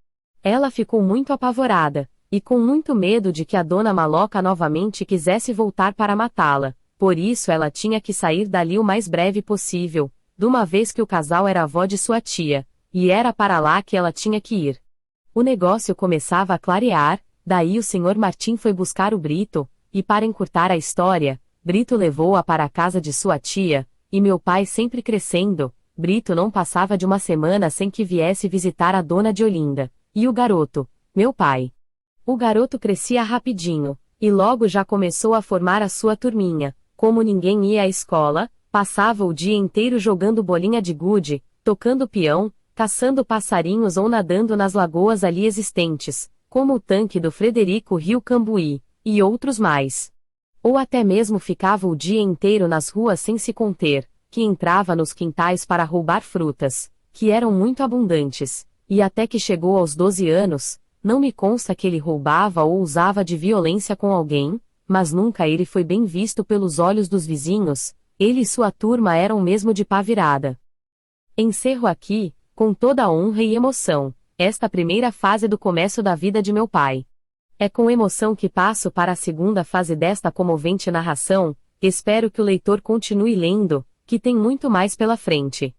Ela ficou muito apavorada, e com muito medo de que a Dona Maloca novamente quisesse voltar para matá-la, por isso ela tinha que sair dali o mais breve possível, de uma vez que o casal era avó de sua tia, e era para lá que ela tinha que ir. O negócio começava a clarear. Daí o senhor Martim foi buscar o Brito, e para encurtar a história, Brito levou-a para a casa de sua tia, e meu pai sempre crescendo, Brito não passava de uma semana sem que viesse visitar a dona de Olinda, e o garoto, meu pai. O garoto crescia rapidinho, e logo já começou a formar a sua turminha, como ninguém ia à escola, passava o dia inteiro jogando bolinha de gude, tocando peão, caçando passarinhos ou nadando nas lagoas ali existentes, como o tanque do Frederico Rio Cambuí, e outros mais. Ou até mesmo ficava o dia inteiro nas ruas sem se conter, que entrava nos quintais para roubar frutas, que eram muito abundantes, e até que chegou aos 12 anos, não me consta que ele roubava ou usava de violência com alguém, mas nunca ele foi bem visto pelos olhos dos vizinhos, ele e sua turma eram mesmo de pá virada. Encerro aqui, com toda a honra e emoção, esta primeira fase do começo da vida de meu pai. É com emoção que passo para a segunda fase desta comovente narração, espero que o leitor continue lendo, que tem muito mais pela frente.